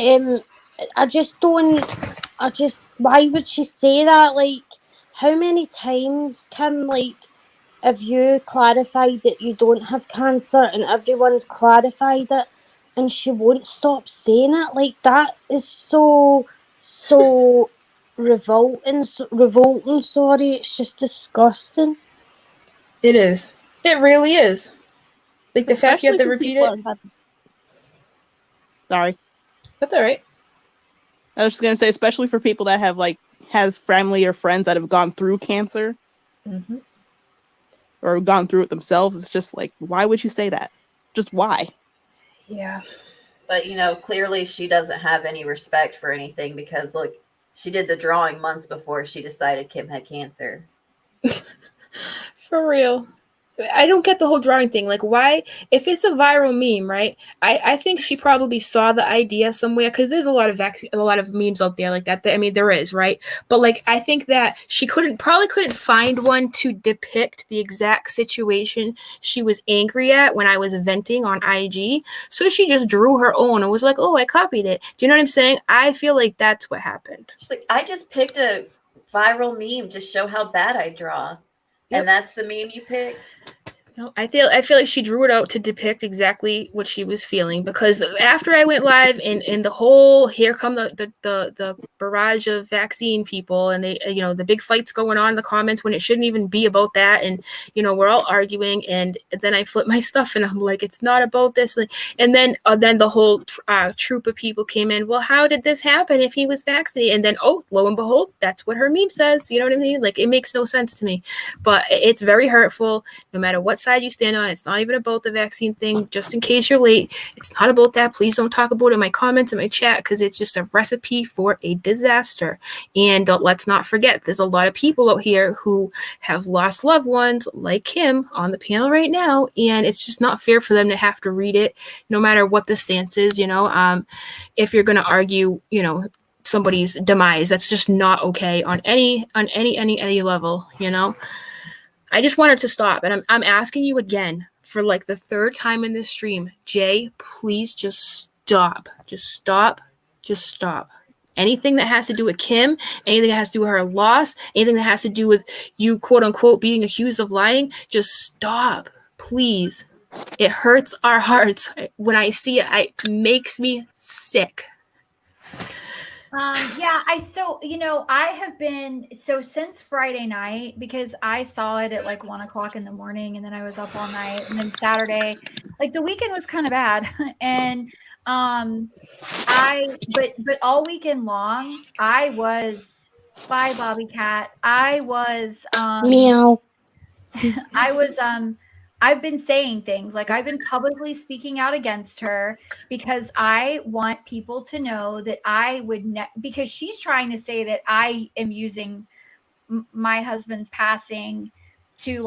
Speaker 7: why would she say that? Like, how many times, Kim, like, have you clarified that you don't have cancer and everyone's clarified it and she won't stop saying it? Like, that is so revolting, sorry. It's just disgusting.
Speaker 1: It is. It really is. Like, the fact you have to repeat it.
Speaker 6: Sorry.
Speaker 1: That's all right.
Speaker 6: I was just going to say, especially for people that have family or friends that have gone through cancer.
Speaker 1: Mm-hmm.
Speaker 6: Or gone through it themselves. It's just like, why would you say that? Just why?
Speaker 1: Yeah.
Speaker 5: But, clearly she doesn't have any respect for anything because, look, she did the drawing months before she decided Kim had cancer.
Speaker 1: For real. I don't get the whole drawing thing. Like, why? If it's a viral meme, right? I think she probably saw the idea somewhere because there's a lot of memes out there like that. I mean, there is, right? But like, I think that she probably couldn't find one to depict the exact situation she was angry at when I was venting on IG. So she just drew her own and was like, "Oh, I copied it." Do you know what I'm saying? I feel like that's what happened.
Speaker 5: She's like, I just picked a viral meme to show how bad I draw. Yep. And that's the meme you picked?
Speaker 1: No, I feel like she drew it out to depict exactly what she was feeling, because after I went live and the whole here come the barrage of vaccine people, and they, you know, the big fights going on in the comments when it shouldn't even be about that, and you know, we're all arguing, and then I flip my stuff and I'm like, it's not about this, and then the whole troop of people came in. Well, how did this happen if he was vaccinated? And then, oh, lo and behold, that's what her meme says. You know what I mean? Like, it makes no sense to me, but it's very hurtful. No matter what side you stand on, it's not even about the vaccine thing. Just in case you're late, it's not about that. Please don't talk about it in my comments, in my chat, because it's just a recipe for a disaster. And let's not forget, there's a lot of people out here who have lost loved ones, like Kim on the panel right now, and it's just not fair for them to have to read it, no matter what the stance is. You know, if you're going to argue, you know, somebody's demise, that's just not okay on any level. You know. I just wanted to stop, and I'm asking you again for like the third time in this stream, Jay, please just stop. Just stop. Just stop. Anything that has to do with Kim, anything that has to do with her loss, anything that has to do with you, quote unquote, being accused of lying, just stop, please. It hurts our hearts. When I see it, it makes me sick.
Speaker 4: Yeah, I have been, since Friday night, because I saw it at like 1:00 in the morning, and then I was up all night, and then Saturday, like the weekend was kind of bad. And but all weekend long, I was, bye Bobby Cat. I was
Speaker 7: Meow.
Speaker 4: I've been saying things, like I've been publicly speaking out against her, because I want people to know that I would because she's trying to say that I am using my husband's passing to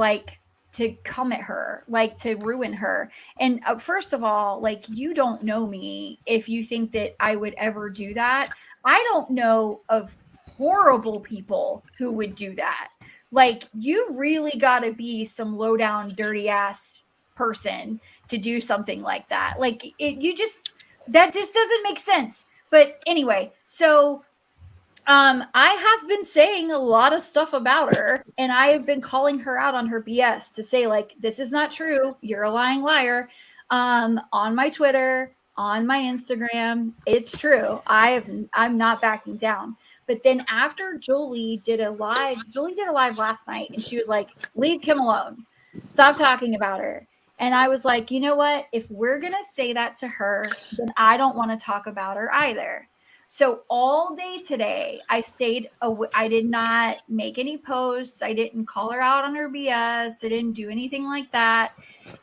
Speaker 4: come at her, like to ruin her. And first of all, like, you don't know me if you think that I would ever do that. I don't know of horrible people who would do that. Like, you really got to be some low down, dirty ass person to do something like that. Like, that just doesn't make sense. But anyway, so I have been saying a lot of stuff about her, and I have been calling her out on her BS, to say, like, this is not true. You're a lying liar. On my Twitter, on my Instagram, it's true. I'm not backing down. But then after Jolie did a live last night, and she was like, leave Kim alone. Stop talking about her. And I was like, you know what? If we're going to say that to her, then I don't want to talk about her either. So all day today, I stayed away. I did not make any posts. I didn't call her out on her BS. I didn't do anything like that.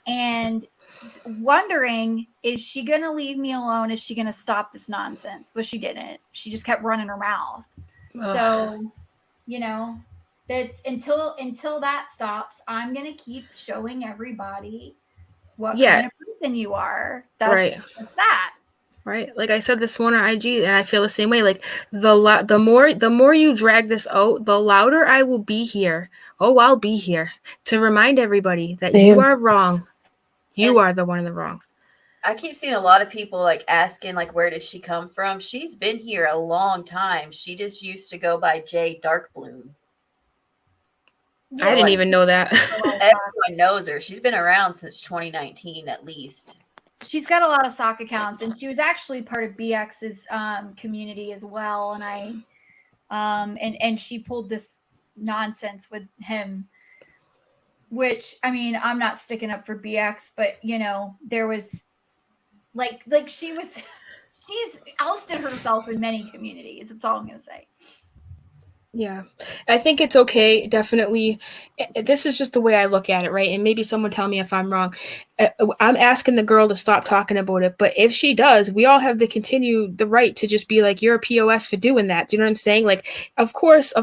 Speaker 4: And wondering, is she going to leave me alone? Is she going to stop this nonsense? But she didn't. She just kept running her mouth. Ugh. So, you know, that's until that stops, I'm going to keep showing everybody what kind of person you are. That's that.
Speaker 1: Right. Like I said this morning on IG, and I feel the same way. Like, the more you drag this out, the louder I will be here. Oh, I'll be here to remind everybody that you are wrong. You are the one in the wrong.
Speaker 5: I keep seeing a lot of people like asking, like, where did she come from? She's been here a long time. She just used to go by J Darkbloom.
Speaker 1: I didn't even know that.
Speaker 5: Everyone knows her. She's been around since 2019 at least.
Speaker 4: She's got a lot of sock accounts, and she was actually part of BX's community as well. And and she pulled this nonsense with him, which, I mean, I'm not sticking up for BX, but you know, there was like she's ousted herself in many communities. That's all I'm going to say.
Speaker 1: Yeah, I think it's okay. Definitely. This is just the way I look at it, right? And maybe someone tell me if I'm wrong. I'm asking the girl to stop talking about it. But if she does, we all have the right to just be like, you're a POS for doing that. Do you know what I'm saying? Like, of course,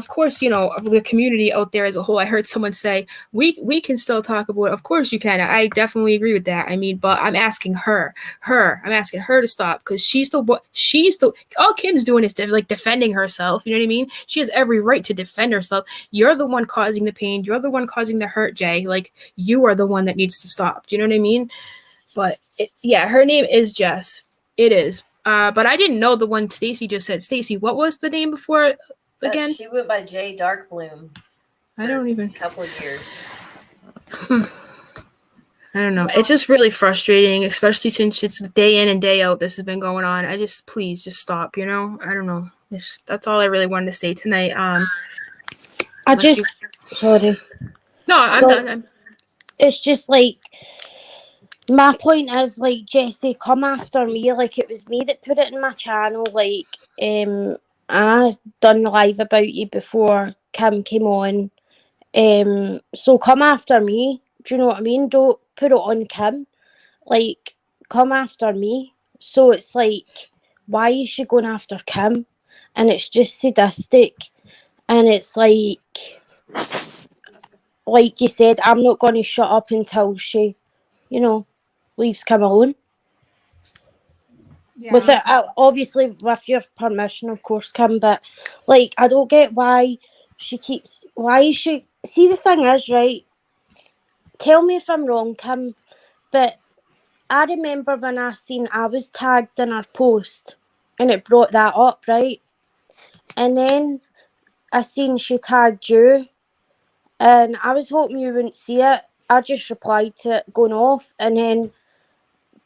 Speaker 1: you know, the community out there as a whole, I heard someone say, we can still talk about it. Of course you can. I definitely agree with that. I mean, but I'm asking her to stop, because she's all Kim's doing is like defending herself. You know what I mean? She has every right to defend herself. You're the one causing the pain. You're the one causing the hurt, Jay. Like, you are the one that needs to stop. Do you know what I mean? But her name is Jess. It is. But I didn't know the one Stacy just said. Stacy, what was the name before again?
Speaker 5: She went by J Darkbloom.
Speaker 1: I don't even.
Speaker 5: A couple of years.
Speaker 1: I don't know. It's just really frustrating, especially since it's day in and day out this has been going on. Please just stop, I don't know. That's all I really wanted to say tonight.
Speaker 7: Sorry.
Speaker 1: No, I'm done.
Speaker 7: It's just like, my point is, like, Jessie, come after me. Like, it was me that put it in my channel. Like, I done live about you before Kim came on. So come after me. Do you know what I mean? Don't put it on Kim. Like, come after me. So it's like, why is she going after Kim? And it's just sadistic. And it's like you said, I'm not going to shut up until she, leaves Kim alone.
Speaker 4: Yeah.
Speaker 7: With it, obviously with your permission, of course, Kim. But like, I don't get why she keeps. Why is she? See, the thing is, right? Tell me if I'm wrong, Kim. But I remember when I was tagged in her post, and it brought that up, right? And then I seen she tagged you, and I was hoping you wouldn't see it. I just replied to it going off, and then.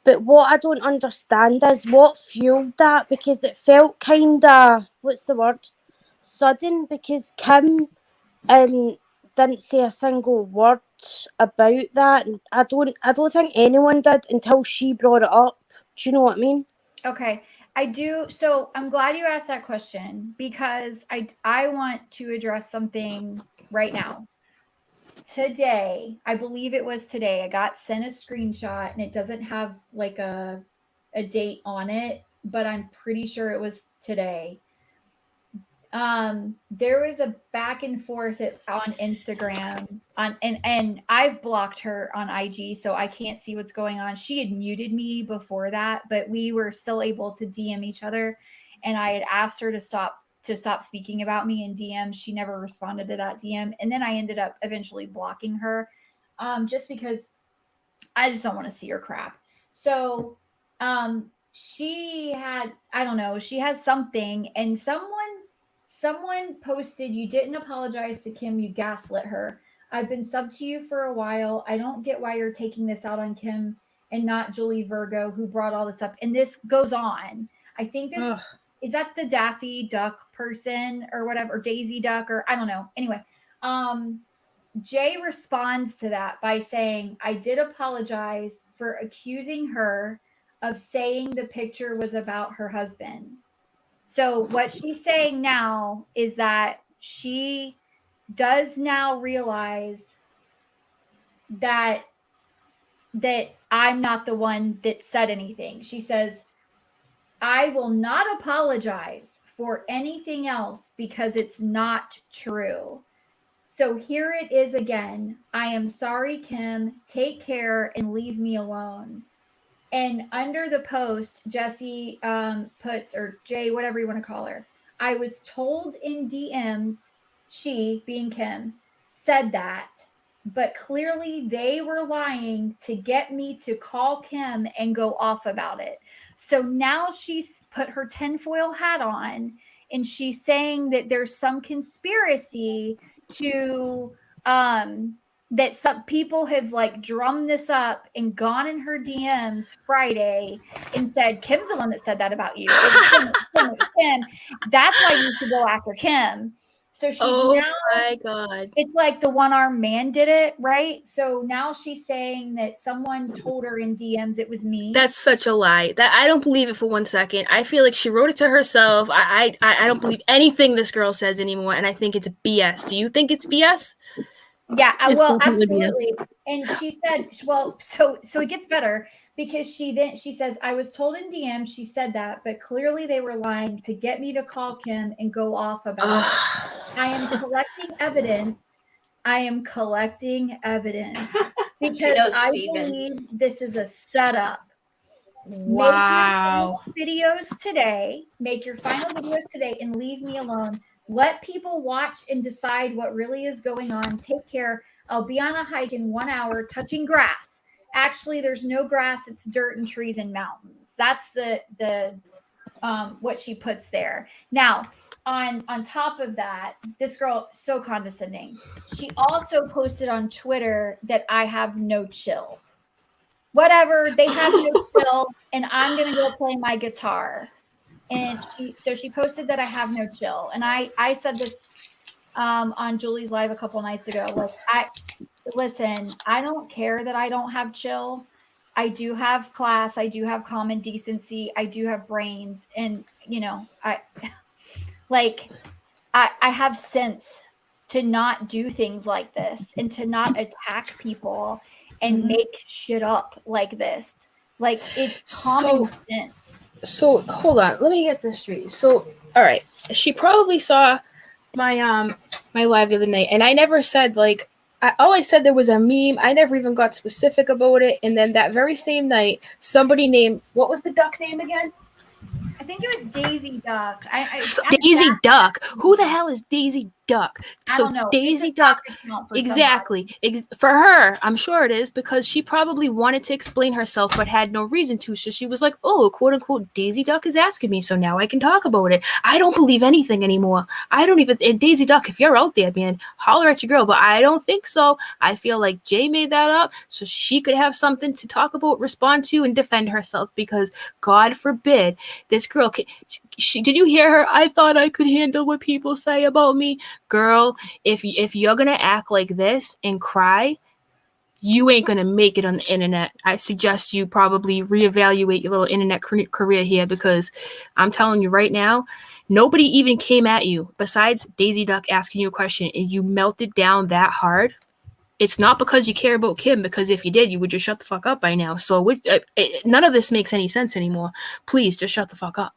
Speaker 7: But what I don't understand is what fueled that, because it felt kinda, what's the word, sudden, because Kim didn't say a single word about that. And I don't think anyone did until she brought it up. Do you know what I mean?
Speaker 4: Okay. I do. So I'm glad you asked that question, because I want to address something right now. Today, I believe it was today, I got sent a screenshot, and it doesn't have like a date on it, but I'm pretty sure it was today. There was a back and forth on Instagram and I've blocked her on IG, so I can't see what's going on. She had muted me before that, but we were still able to DM each other, and I had asked her to stop speaking about me in DM. She never responded to that DM, and then I ended up eventually blocking her, just because I just don't want to see her crap. So she had, I don't know, she has something, and someone posted, you didn't apologize to Kim, you gaslit her. I've been sub to you for a while. I don't get why you're taking this out on Kim and not Julie Virgo, who brought all this up. And this goes on. I think this is that the Daffy Duck person or whatever, or Daisy Duck, or I don't know. Anyway, Jay responds to that by saying, I did apologize for accusing her of saying the picture was about her husband. So what she's saying now is that she does now realize that I'm not the one that said anything. She says, I will not apologize for anything else because it's not true. So here it is again. I am sorry, Kim. Take care and leave me alone. And under the post, Jessie puts, or Jay, whatever you want to call her, I was told in DMs, she, being Kim, said that, but clearly they were lying to get me to call Kim and go off about it. So now she's put her tinfoil hat on, and she's saying that there's some conspiracy to that some people have like drummed this up and gone in her DMs Friday and said, Kim's the one that said that about you. It was Kim. That's why you should go after Kim. So she's now,
Speaker 1: my God.
Speaker 4: It's like the one-armed man did it, right? So now she's saying that someone told her in DMs it was me.
Speaker 1: That's such a lie. That I don't believe it for 1 second. I feel like she wrote it to herself. I don't believe anything this girl says anymore, and I think it's BS. Do you think it's BS?
Speaker 4: Yeah,
Speaker 6: It's
Speaker 4: well,
Speaker 6: definitely
Speaker 4: absolutely. And she said, well, so it gets better, because she says, I was told in DM she said that, but clearly they were lying to get me to call Kim and go off about it. I am collecting evidence. Because I believe this is a setup.
Speaker 1: Wow.
Speaker 4: Make your final videos today and leave me alone. Let people watch and decide what really is going on. Take care. I'll be on a hike in 1 hour touching grass. Actually, there's no grass. It's dirt and trees and mountains. That's the what she puts there. Now, on top of that, this girl, so condescending. She also posted on Twitter that I have no chill. whatever, they have no chill, and I'm gonna go play my guitar. And she posted that I have no chill. And I said this on Julie's live a couple nights ago. Like, listen, I don't care that I don't have chill. I do have class, I do have common decency, I do have brains, and I have sense to not do things like this and to not attack people and make shit up like this. Like, it's common sense.
Speaker 1: So hold on, let me get this straight. So, all right, she probably saw my my live the other night, and I never said like all I said there was a meme. I never even got specific about it. And then that very same night, somebody named, what was the duck name again?
Speaker 4: I think it was Daisy Duck.
Speaker 1: Daisy Duck. Who the hell is Daisy Duck?
Speaker 4: I don't know.
Speaker 1: Daisy Duck. Exactly. For her, I'm sure it is, because she probably wanted to explain herself but had no reason to. So she was like, oh, quote unquote, Daisy Duck is asking me, so now I can talk about it. I don't believe anything anymore. I don't even, and Daisy Duck, if you're out there, man, holler at your girl, but I don't think so. I feel like Jay made that up so she could have something to talk about, respond to, and defend herself, because God forbid this girl, did you hear her? I thought I could handle what people say about me. Girl, if you're gonna act like this and cry, you ain't gonna make it on the internet. I suggest you probably reevaluate your little internet career here, because I'm telling you right now, nobody even came at you besides Daisy Duck asking you a question, and you melted down that hard. It's not because you care about Kim, because if you did, you would just shut the fuck up by now. So none of this makes any sense anymore. Please just shut the fuck up.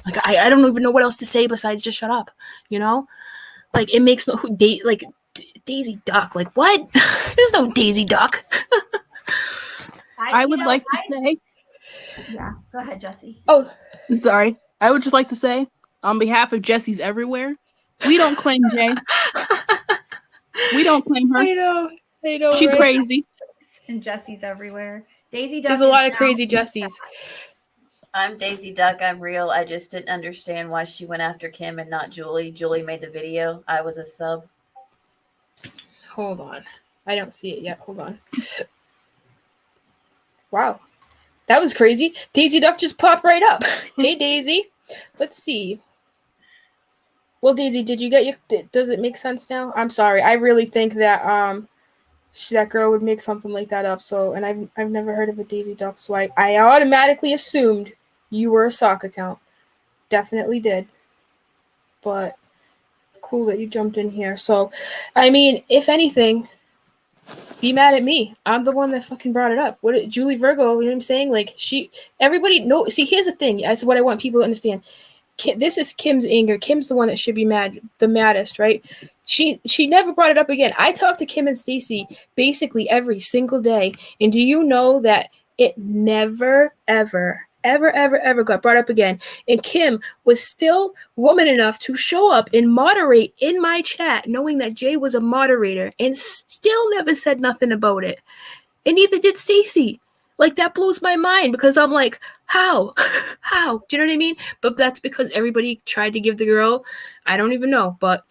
Speaker 1: Like, I don't even know what else to say besides just shut up, you know? Like, it makes no Daisy Duck. Like, what? There's no Daisy Duck.
Speaker 6: I would like to say.
Speaker 4: Yeah, go ahead, Jesse.
Speaker 1: Oh,
Speaker 6: sorry. I would just like to say, on behalf of Jesse's everywhere, we don't claim Jay. We don't claim her.
Speaker 1: I know.
Speaker 6: She's
Speaker 1: right?
Speaker 6: crazy.
Speaker 4: And Jesse's everywhere. Daisy Duck.
Speaker 1: There's a lot of crazy Jessies.
Speaker 5: I'm Daisy Duck. I'm real. I just didn't understand why she went after Kim and not Julie. Julie made the video. I was a sub.
Speaker 1: Hold on. I don't see it yet. Hold on. Wow. That was crazy. Daisy Duck just popped right up. Hey, Daisy. Let's see. Well, Daisy, did you get does it make sense now? I'm sorry. I really think that that girl would make something like that up. So, and I've never heard of a Daisy Duck, so I automatically assumed you were a sock account. Definitely did. But cool that you jumped in here. So, I mean, if anything, be mad at me. I'm the one that fucking brought it up. Julie Virgo, you know what I'm saying? Like, everybody, see, here's the thing. That's what I want people to understand. This is Kim's anger. Kim's the one that should be mad, the maddest, right? She never brought it up again. I talked to Kim and Stacy basically every single day. And do you know that it never, ever got brought up again? And Kim was still woman enough to show up and moderate in my chat, knowing that Jay was a moderator, and still never said nothing about it. And neither did Stacy. Like, that blows my mind, because I'm like, how? Do you know what I mean? But that's because everybody tried to give the girl, I don't even know, but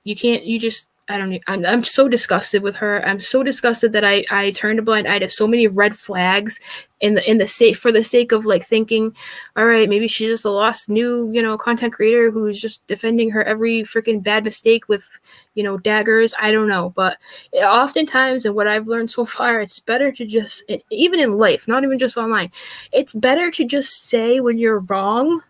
Speaker 1: I'm so disgusted with her. I'm so disgusted that I turned a blind eye to so many red flags for the sake of like thinking, all right, maybe she's just a lost new, content creator who's just defending her every freaking bad mistake with, daggers. I don't know. But oftentimes, and what I've learned so far, it's better to just, even in life, not even just online, it's better to just say when you're wrong.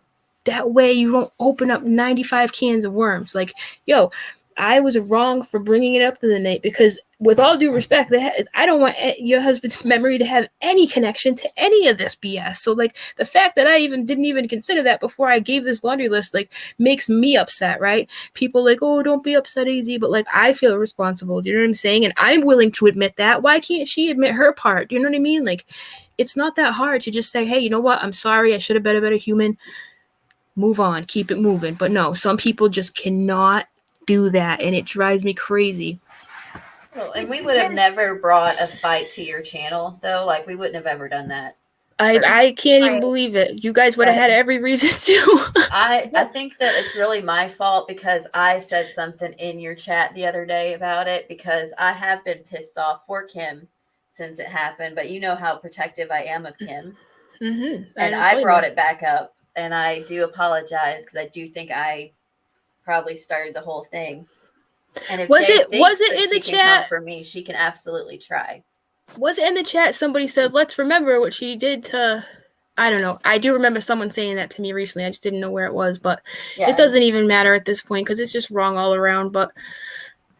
Speaker 1: That way you don't open up 95 cans of worms. Like, yo, I was wrong for bringing it up to the night, because with all due respect, I don't want your husband's memory to have any connection to any of this BS. So, like, the fact that I didn't even consider that before I gave this laundry list, like, makes me upset, right? People like, oh, don't be upset, easy. But, like, I feel responsible. Do you know what I'm saying? And I'm willing to admit that. Why can't she admit her part? Do you know what I mean? Like, it's not that hard to just say, hey, you know what? I'm sorry. I should have been a better human. Move on. Keep it moving. But no, some people just cannot do that, and it drives me crazy.
Speaker 5: Well, and we would have never brought a fight to your channel, though. Like, we wouldn't have ever done that.
Speaker 1: I can't even believe it. You guys would have had every reason to.
Speaker 5: I think that it's really my fault, because I said something in your chat the other day about it, because I have been pissed off for Kim since it happened, but you know how protective I am of Kim.
Speaker 1: Mm-hmm.
Speaker 5: And I brought it back up, and I do apologize because I do think I probably started the whole thing. And if Jay thinks that she can come for me, she can absolutely try.
Speaker 1: Was it in the chat? Somebody said, let's remember what she did to... I don't know. I do remember someone saying that to me recently. I just didn't know where it was, but it doesn't even matter at this point because it's just wrong all around. But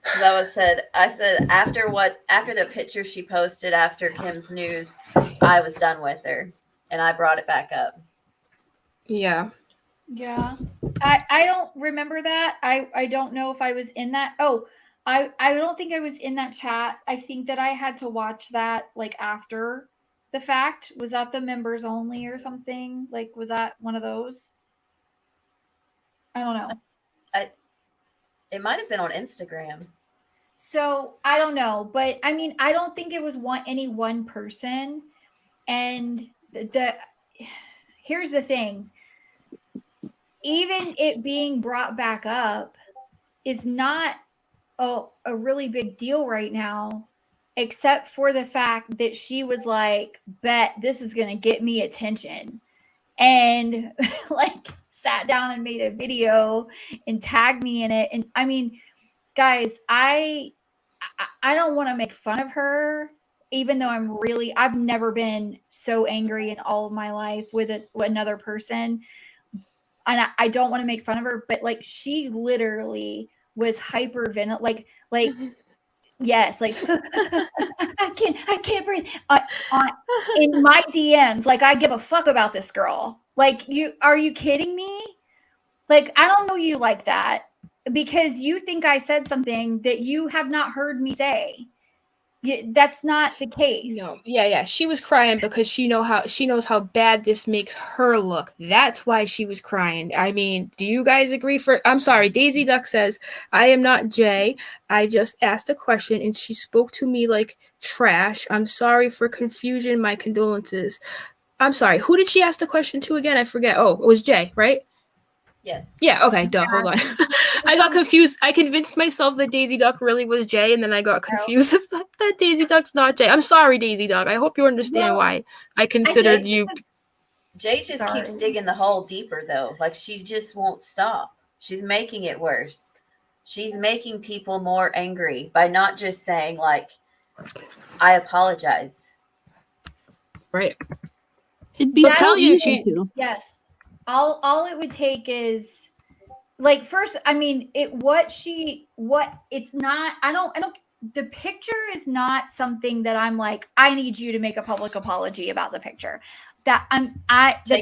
Speaker 5: I said after the picture she posted after Kim's news, I was done with her, and I brought it back up.
Speaker 1: Yeah.
Speaker 4: I don't remember that. I don't know if I was in that. Oh, I don't think I was in that chat. I think that I had to watch that like after the fact. Was that the members only or something? Like, was that one of those? I don't know.
Speaker 5: It might have been on Instagram.
Speaker 4: So I don't know, but I mean, I don't think it was any one person. And here's the thing. Even it being brought back up is not a really big deal right now, except for the fact that she was like, bet this is going to get me attention. And like sat down and made a video and tagged me in it. And I mean, guys, I don't want to make fun of her, even though I've never been so angry in all of my life with another person. And I don't want to make fun of her, but like she literally was hyperventilating, like yes, like I can't breathe in my DMs. Like I give a fuck about this girl. Like are you kidding me? Like I don't know you like that because you think I said something that you have not heard me say. That's not the case.
Speaker 1: No. Yeah. She was crying because she knows how bad this makes her look. That's why she was crying. I mean, do you guys agree? I'm sorry. Daisy Duck says, I am not Jay. I just asked a question and she spoke to me like trash. I'm sorry for confusion. My condolences. I'm sorry. Who did she ask the question to again? I forget. Oh, it was Jay, right?
Speaker 5: Yes.
Speaker 1: Yeah, okay, duh, hold on. I got confused. I convinced myself that Daisy Duck really was Jay, and then I got confused that Daisy Duck's not Jay. I'm sorry, Daisy Duck. I hope you understand why I considered you...
Speaker 5: Jay just keeps digging the hole deeper, though. Like, she just won't stop. She's making it worse. She's making people more angry by not just saying, like, I apologize.
Speaker 1: Right.
Speaker 6: It'd be so easy to.
Speaker 4: Yes. All it would take is like first, I mean, it's not, I don't, the picture is not something that I'm like, I need you to make a public apology about the picture.
Speaker 5: Take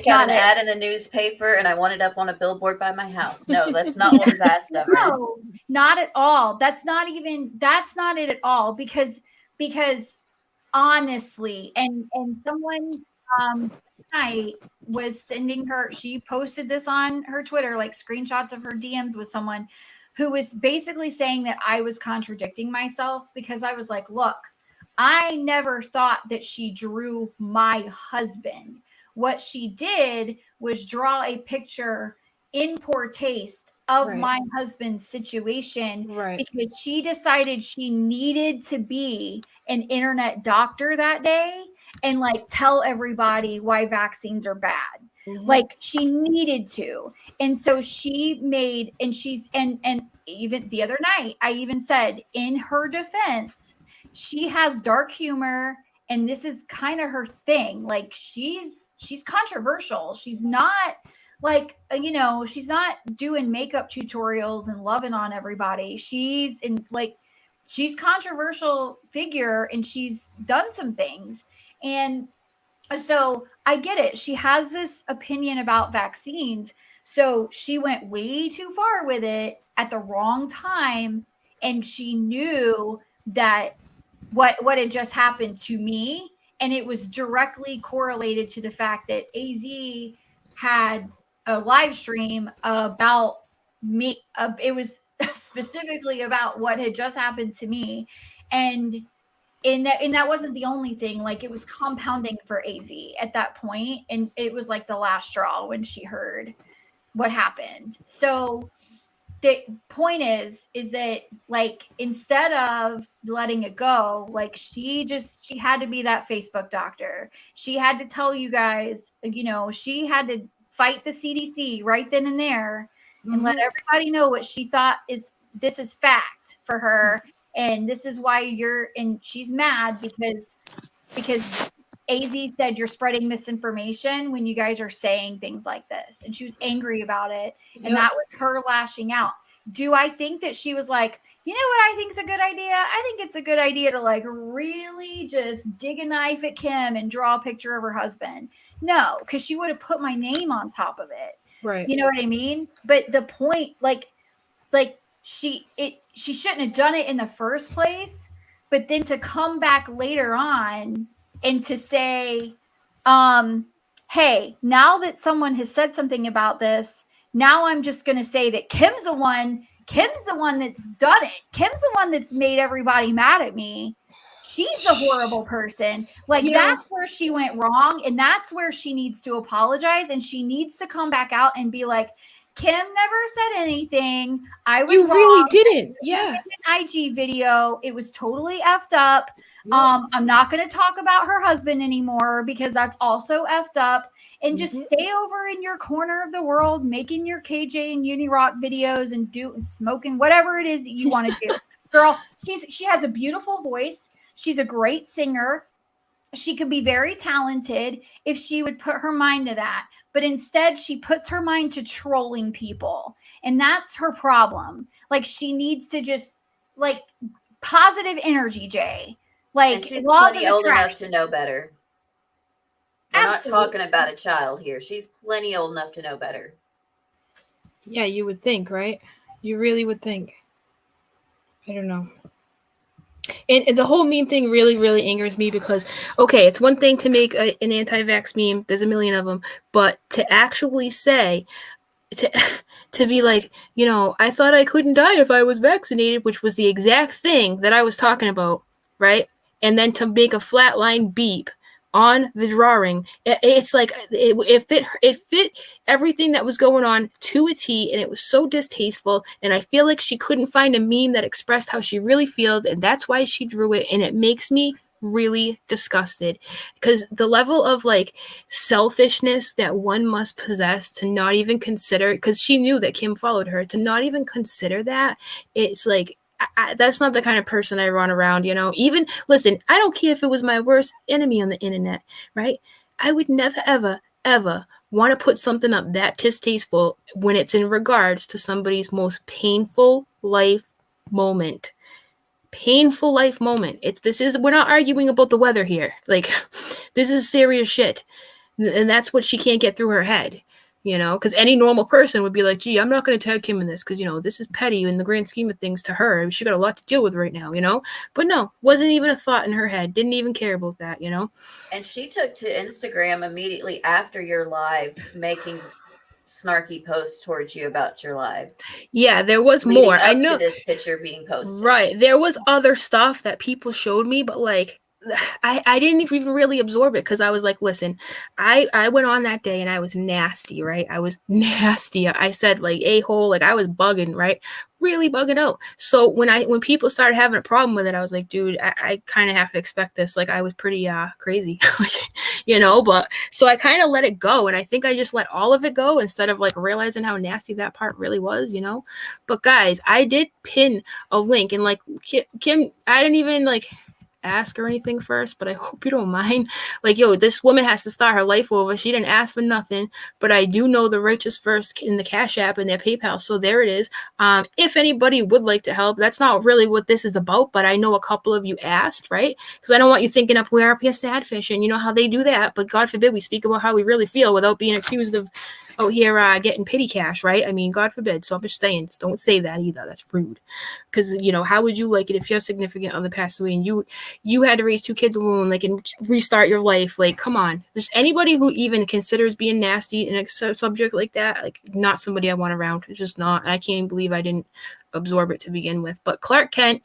Speaker 5: out an ad in the newspaper and I want it up on a billboard by my house. No, that's not what was asked of her.
Speaker 4: No, not at all. That's not it at all because honestly, and someone, I was sending her, she posted this on her Twitter, like screenshots of her DMs with someone who was basically saying that I was contradicting myself because I was like, look, I never thought that she drew my husband. What she did was draw a picture in poor taste of my husband's situation because she decided she needed to be an internet doctor that day and like tell everybody why vaccines are bad. Mm-hmm. Like she needed to. And so she made, and she's, and even the other night, I even said in her defense, she has dark humor and this is kind of her thing. Like she's controversial. She's not like, you know, she's not doing makeup tutorials and loving on everybody. She's controversial figure and she's done some things. And so I get it. She has this opinion about vaccines. So she went way too far with it at the wrong time. And she knew that what had just happened to me. And it was directly correlated to the fact that AZ had a live stream about me. It was specifically about what had just happened to me. And that wasn't the only thing. Like it was compounding for AZ at that point. And it was like the last straw when she heard what happened. So the point is that like instead of letting it go, like she had to be that Facebook doctor. She had to tell you guys, you know, she had to fight the CDC right then and there and let everybody know what she thought this is fact for her, and this is why and she's mad because AZ said you're spreading misinformation when you guys are saying things like this. And she was angry about it. And that was her lashing out. Do I think that she was like, you know what I think is a good idea? I think it's a good idea to like really just dig a knife at Kim and draw a picture of her husband. No, because she would have put my name on top of it.
Speaker 1: Right.
Speaker 4: You know what I mean? But the point, like she shouldn't have done it in the first place. But then to come back later on and to say, hey, now that someone has said something about this, now I'm just going to say that Kim's the one that's done it. Kim's the one that's made everybody mad at me. She's the horrible person. Like, that's where she went wrong. And that's where she needs to apologize. And she needs to come back out and be like, Kim never said anything. I was wrong.
Speaker 1: Really didn't. Yeah.
Speaker 4: An IG video. It was totally effed up. I'm not going to talk about her husband anymore because that's also effed up. And just stay over in your corner of the world, making your KJ and Unirock videos and smoking whatever it is that you want to do. Girl, she has a beautiful voice. She's a great singer. She could be very talented if she would put her mind to that. But instead, she puts her mind to trolling people. And that's her problem. Like, she needs to just, like, positive energy, Jay. Like,
Speaker 5: and she's plenty old enough to know better. We're
Speaker 4: Absolutely.
Speaker 5: not talking about a child here. She's plenty old enough to know better.
Speaker 1: Yeah, you would think, right? You really would think. I don't know. And the whole meme thing really, really angers me because, okay, it's one thing to make an anti-vax meme. There's a million of them. But to actually say, to be like, you know, I thought I couldn't die if I was vaccinated, which was the exact thing that I was talking about, right? And then to make a flatline beep on the drawing, it's like it fit everything that was going on to a T, and it was so distasteful. And I feel like she couldn't find a meme that expressed how she really feels, and that's why she drew it. And it makes me really disgusted because the level of like selfishness that one must possess to not even consider, because she knew that Kim followed her, to not even consider that, it's like, that's not the kind of person I run around, you know. Even, listen, I don't care if it was my worst enemy on the internet, right? I would never, ever, ever want to put something up that distasteful when it's in regards to somebody's most painful life moment. Painful life moment. We're not arguing about the weather here. Like, this is serious shit. And that's what she can't get through her head. You know, because any normal person would be like, gee, I'm not going to tag Kim in this because, you know, this is petty in the grand scheme of things to her. She got a lot to deal with right now, you know. But no, wasn't even a thought in her head. Didn't even care about that, you know.
Speaker 5: And she took to Instagram immediately after your live, making snarky posts towards you about your live.
Speaker 1: Yeah, there was more. I know
Speaker 5: to this picture being posted.
Speaker 1: Right. There was other stuff that people showed me, but like, I didn't even really absorb it because I was like, listen, I went on that day and I was nasty, right? I was nasty. I said like a-hole, like I was bugging, right? Really bugging out. So when people started having a problem with it, I was like, dude, I kind of have to expect this. Like I was pretty crazy, you know, but so I kind of let it go. And I think I just let all of it go instead of like realizing how nasty that part really was, you know. But guys, I did pin a link and like Kim, I didn't even like ask or anything first, but I hope you don't mind. Like, yo, this woman has to start her life over. She didn't ask for nothing, but I do know the righteousverse in the Cash App and their PayPal, so there it is. If anybody would like to help, that's not really what this is about, but I know a couple of you asked, right? Because I don't want you thinking up we're up here sad fishing, you know how they do that, but God forbid we speak about how we really feel without being accused of out here getting pity cash, right? I mean, God forbid. So I'm just saying, just don't say that either. That's rude. Because, you know, how would you like it if your significant other passed away and you had to raise 2 kids alone, like, and restart your life? Like, come on. There's anybody who even considers being nasty in a subject like that, like, not somebody I want around. It's just not. And I can't even believe I didn't absorb it to begin with. But Clark Kent,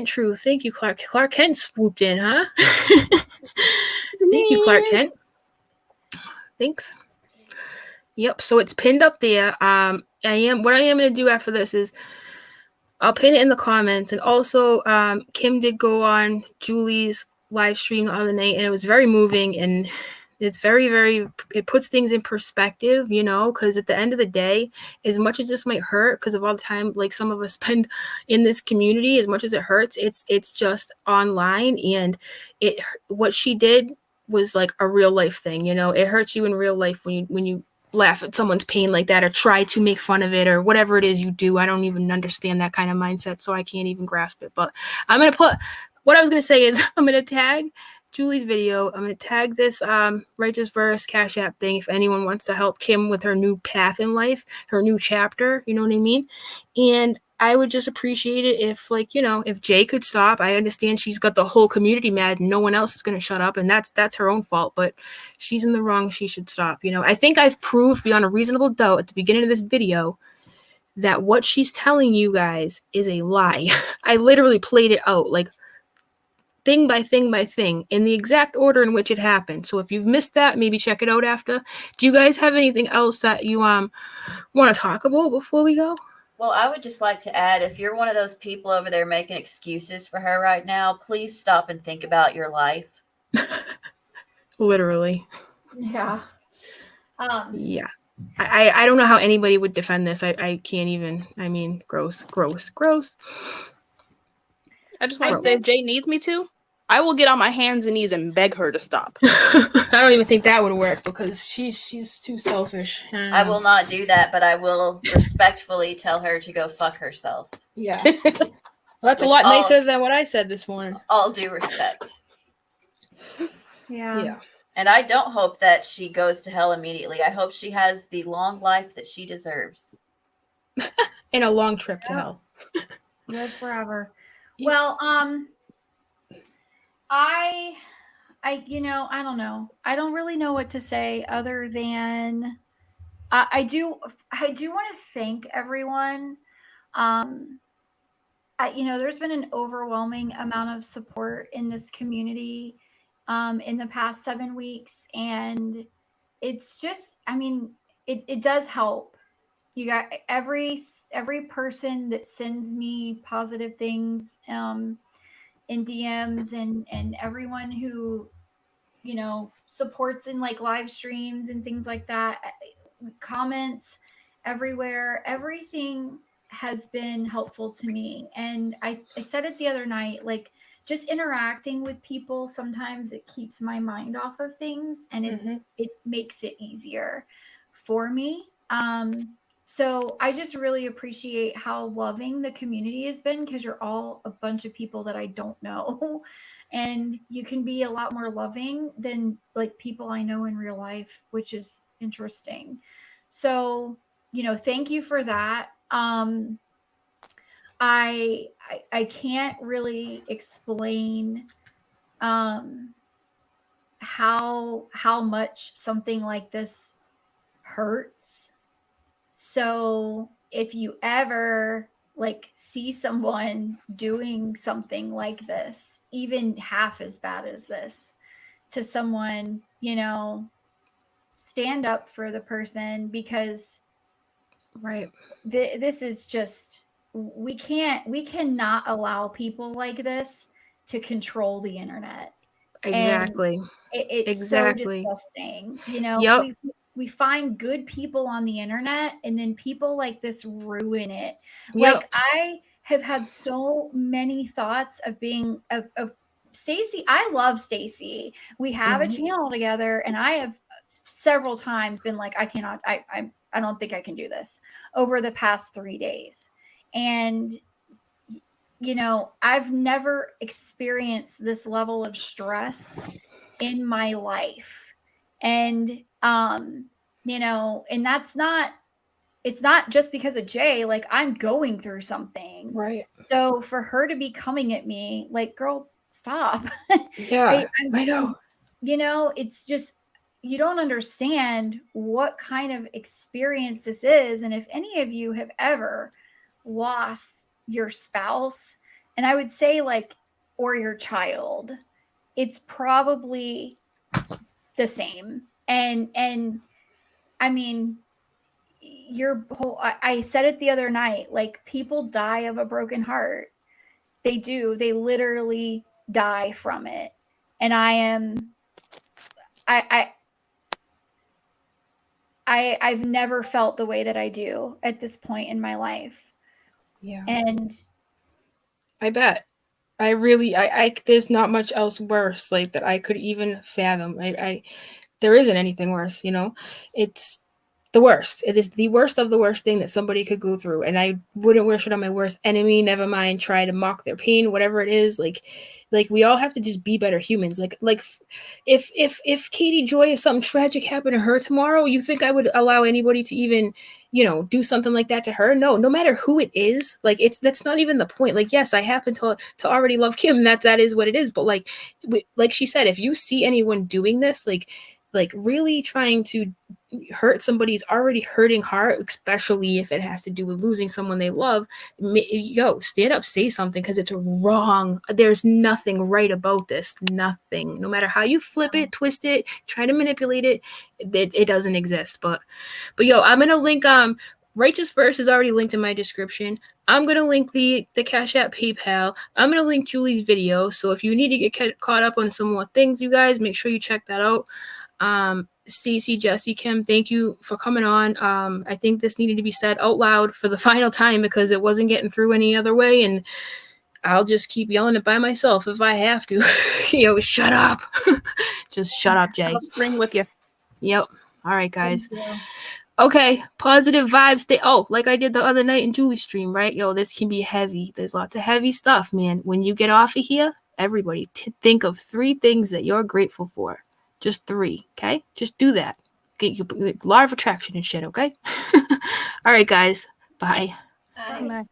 Speaker 1: true. Thank you, Clark. Clark Kent swooped in, huh? Thank you, Clark Kent. Thanks. Yep, so it's pinned up there. And What I am going to do after this is I'll pin it in the comments. And also, Kim did go on Julie's live stream the other night, and it was very moving, and it's very, very, it puts things in perspective, you know, because at the end of the day, as much as this might hurt, because of all the time, like some of us spend in this community, as much as it hurts, it's just online, and what she did was like a real life thing, you know. It hurts you in real life when you laugh at someone's pain like that, or try to make fun of it, or whatever it is you do. I don't even understand that kind of mindset, so I can't even grasp it. But I'm gonna put, what I was gonna say is I'm gonna tag Julie's video. I'm gonna tag this righteousverse Cash App thing if anyone wants to help Kim with her new path in life, her new chapter, you know what I mean? And I would just appreciate it if, like, you know, if Jay could stop. I understand she's got the whole community mad and no one else is going to shut up, and that's her own fault, but she's in the wrong. She should stop. You know, I think I've proved beyond a reasonable doubt at the beginning of this video that what she's telling you guys is a lie. I literally played it out, like, thing by thing by thing, in the exact order in which it happened. So if you've missed that, maybe check it out after. Do you guys have anything else that you want to talk about before we go?
Speaker 5: Well, I would just like to add, if you're one of those people over there making excuses for her right now, please stop and think about your life.
Speaker 1: Literally.
Speaker 4: Yeah.
Speaker 1: Yeah. I don't know how anybody would defend this. I can't even. I mean, gross.
Speaker 6: I just want to say, if Jay needs me to, I will get on my hands and knees and beg her to stop.
Speaker 1: I don't even think that would work because she's too selfish.
Speaker 5: I will not do that, but I will respectfully tell her to go fuck herself.
Speaker 1: Yeah. Well, that's a lot nicer than what I said this morning.
Speaker 5: All due respect.
Speaker 4: Yeah.
Speaker 5: And I don't hope that she goes to hell immediately. I hope she has the long life that she deserves.
Speaker 1: And a long trip to hell.
Speaker 4: Live forever. Well, I don't know. I don't really know what to say other than I do want to thank everyone. There's been an overwhelming amount of support in this community in the past 7 weeks, and it's just, I mean, it does help. You got every person that sends me positive things in DMs, and everyone who, you know, supports in like live streams and things like that, comments everywhere. Everything has been helpful to me. And I said it the other night, like, just interacting with people, sometimes it keeps my mind off of things, and it makes it easier for me. So I just really appreciate how loving the community has been, because you're all a bunch of people that I don't know. And you can be a lot more loving than like people I know in real life, which is interesting. So, you know, thank you for that. I can't really explain how much something like this hurts. So if you ever like see someone doing something like this, even half as bad as this, to someone, you know, stand up for the person, because
Speaker 1: right,
Speaker 4: this is just, we cannot allow people like this to control the internet.
Speaker 1: exactly.
Speaker 4: And it's
Speaker 1: exactly
Speaker 4: so disgusting. You know,
Speaker 1: yep.
Speaker 4: we find good people on the internet, and then people like this ruin it.
Speaker 1: Yep.
Speaker 4: Like, I have had so many thoughts of being of Stacy. I love Stacy. We have a channel together, and I have several times been like, I cannot, I don't think I can do this over the past 3 days. And, you know, I've never experienced this level of stress in my life. And, you know, and it's not just because of Jay. Like, I'm going through something.
Speaker 1: Right.
Speaker 4: So for her to be coming at me, like, girl, stop.
Speaker 1: Yeah, I know.
Speaker 4: You know, it's just, you don't understand what kind of experience this is. And if any of you have ever lost your spouse, and I would say, like, or your child, it's probably the same. And I mean, your whole, I said it the other night, like, people die of a broken heart. They do. They literally die from it. And I've never felt the way that I do at this point in my life.
Speaker 1: Yeah.
Speaker 4: And
Speaker 1: I bet. I really, there's not much else worse, like, that I could even fathom. There isn't anything worse, you know? It's the worst. It is the worst of the worst thing that somebody could go through. And I wouldn't wish it on my worst enemy, never mind try to mock their pain, whatever it is. Like we all have to just be better humans. Like if Katie Joy, if something tragic happened to her tomorrow, you think I would allow anybody to even, you know, do something like that to her? No matter who it is, like, that's not even the point. Like, yes, I happen to already love Kim. That is what it is. But like she said, if you see anyone doing this, like really trying to hurt somebody's already hurting heart, especially if it has to do with losing someone they love, stand up, say something, because it's wrong. There's nothing right about this. Nothing. No matter how you flip it, twist it, try to manipulate it, it doesn't exist. But I'm gonna link righteousverse is already linked in my description. I'm going to link the Cash App, PayPal. I'm going to link Julie's video. So if you need to get caught up on some more things, you guys, make sure you check that out. Stacey, Jesse, Kim, thank you for coming on. I think this needed to be said out loud for the final time because it wasn't getting through any other way. And I'll just keep yelling it by myself if I have to. Shut up. Just shut up, Jay.
Speaker 6: I'll spring with you.
Speaker 1: Yep. All right, guys. Okay, positive vibes. Like I did the other night in Julie's stream, right? This can be heavy. There's lots of heavy stuff, man. When you get off of here, everybody think of 3 things that you're grateful for. Just 3, okay? Just do that. Get law of attraction and shit, okay? All right, guys. Bye.
Speaker 6: Bye.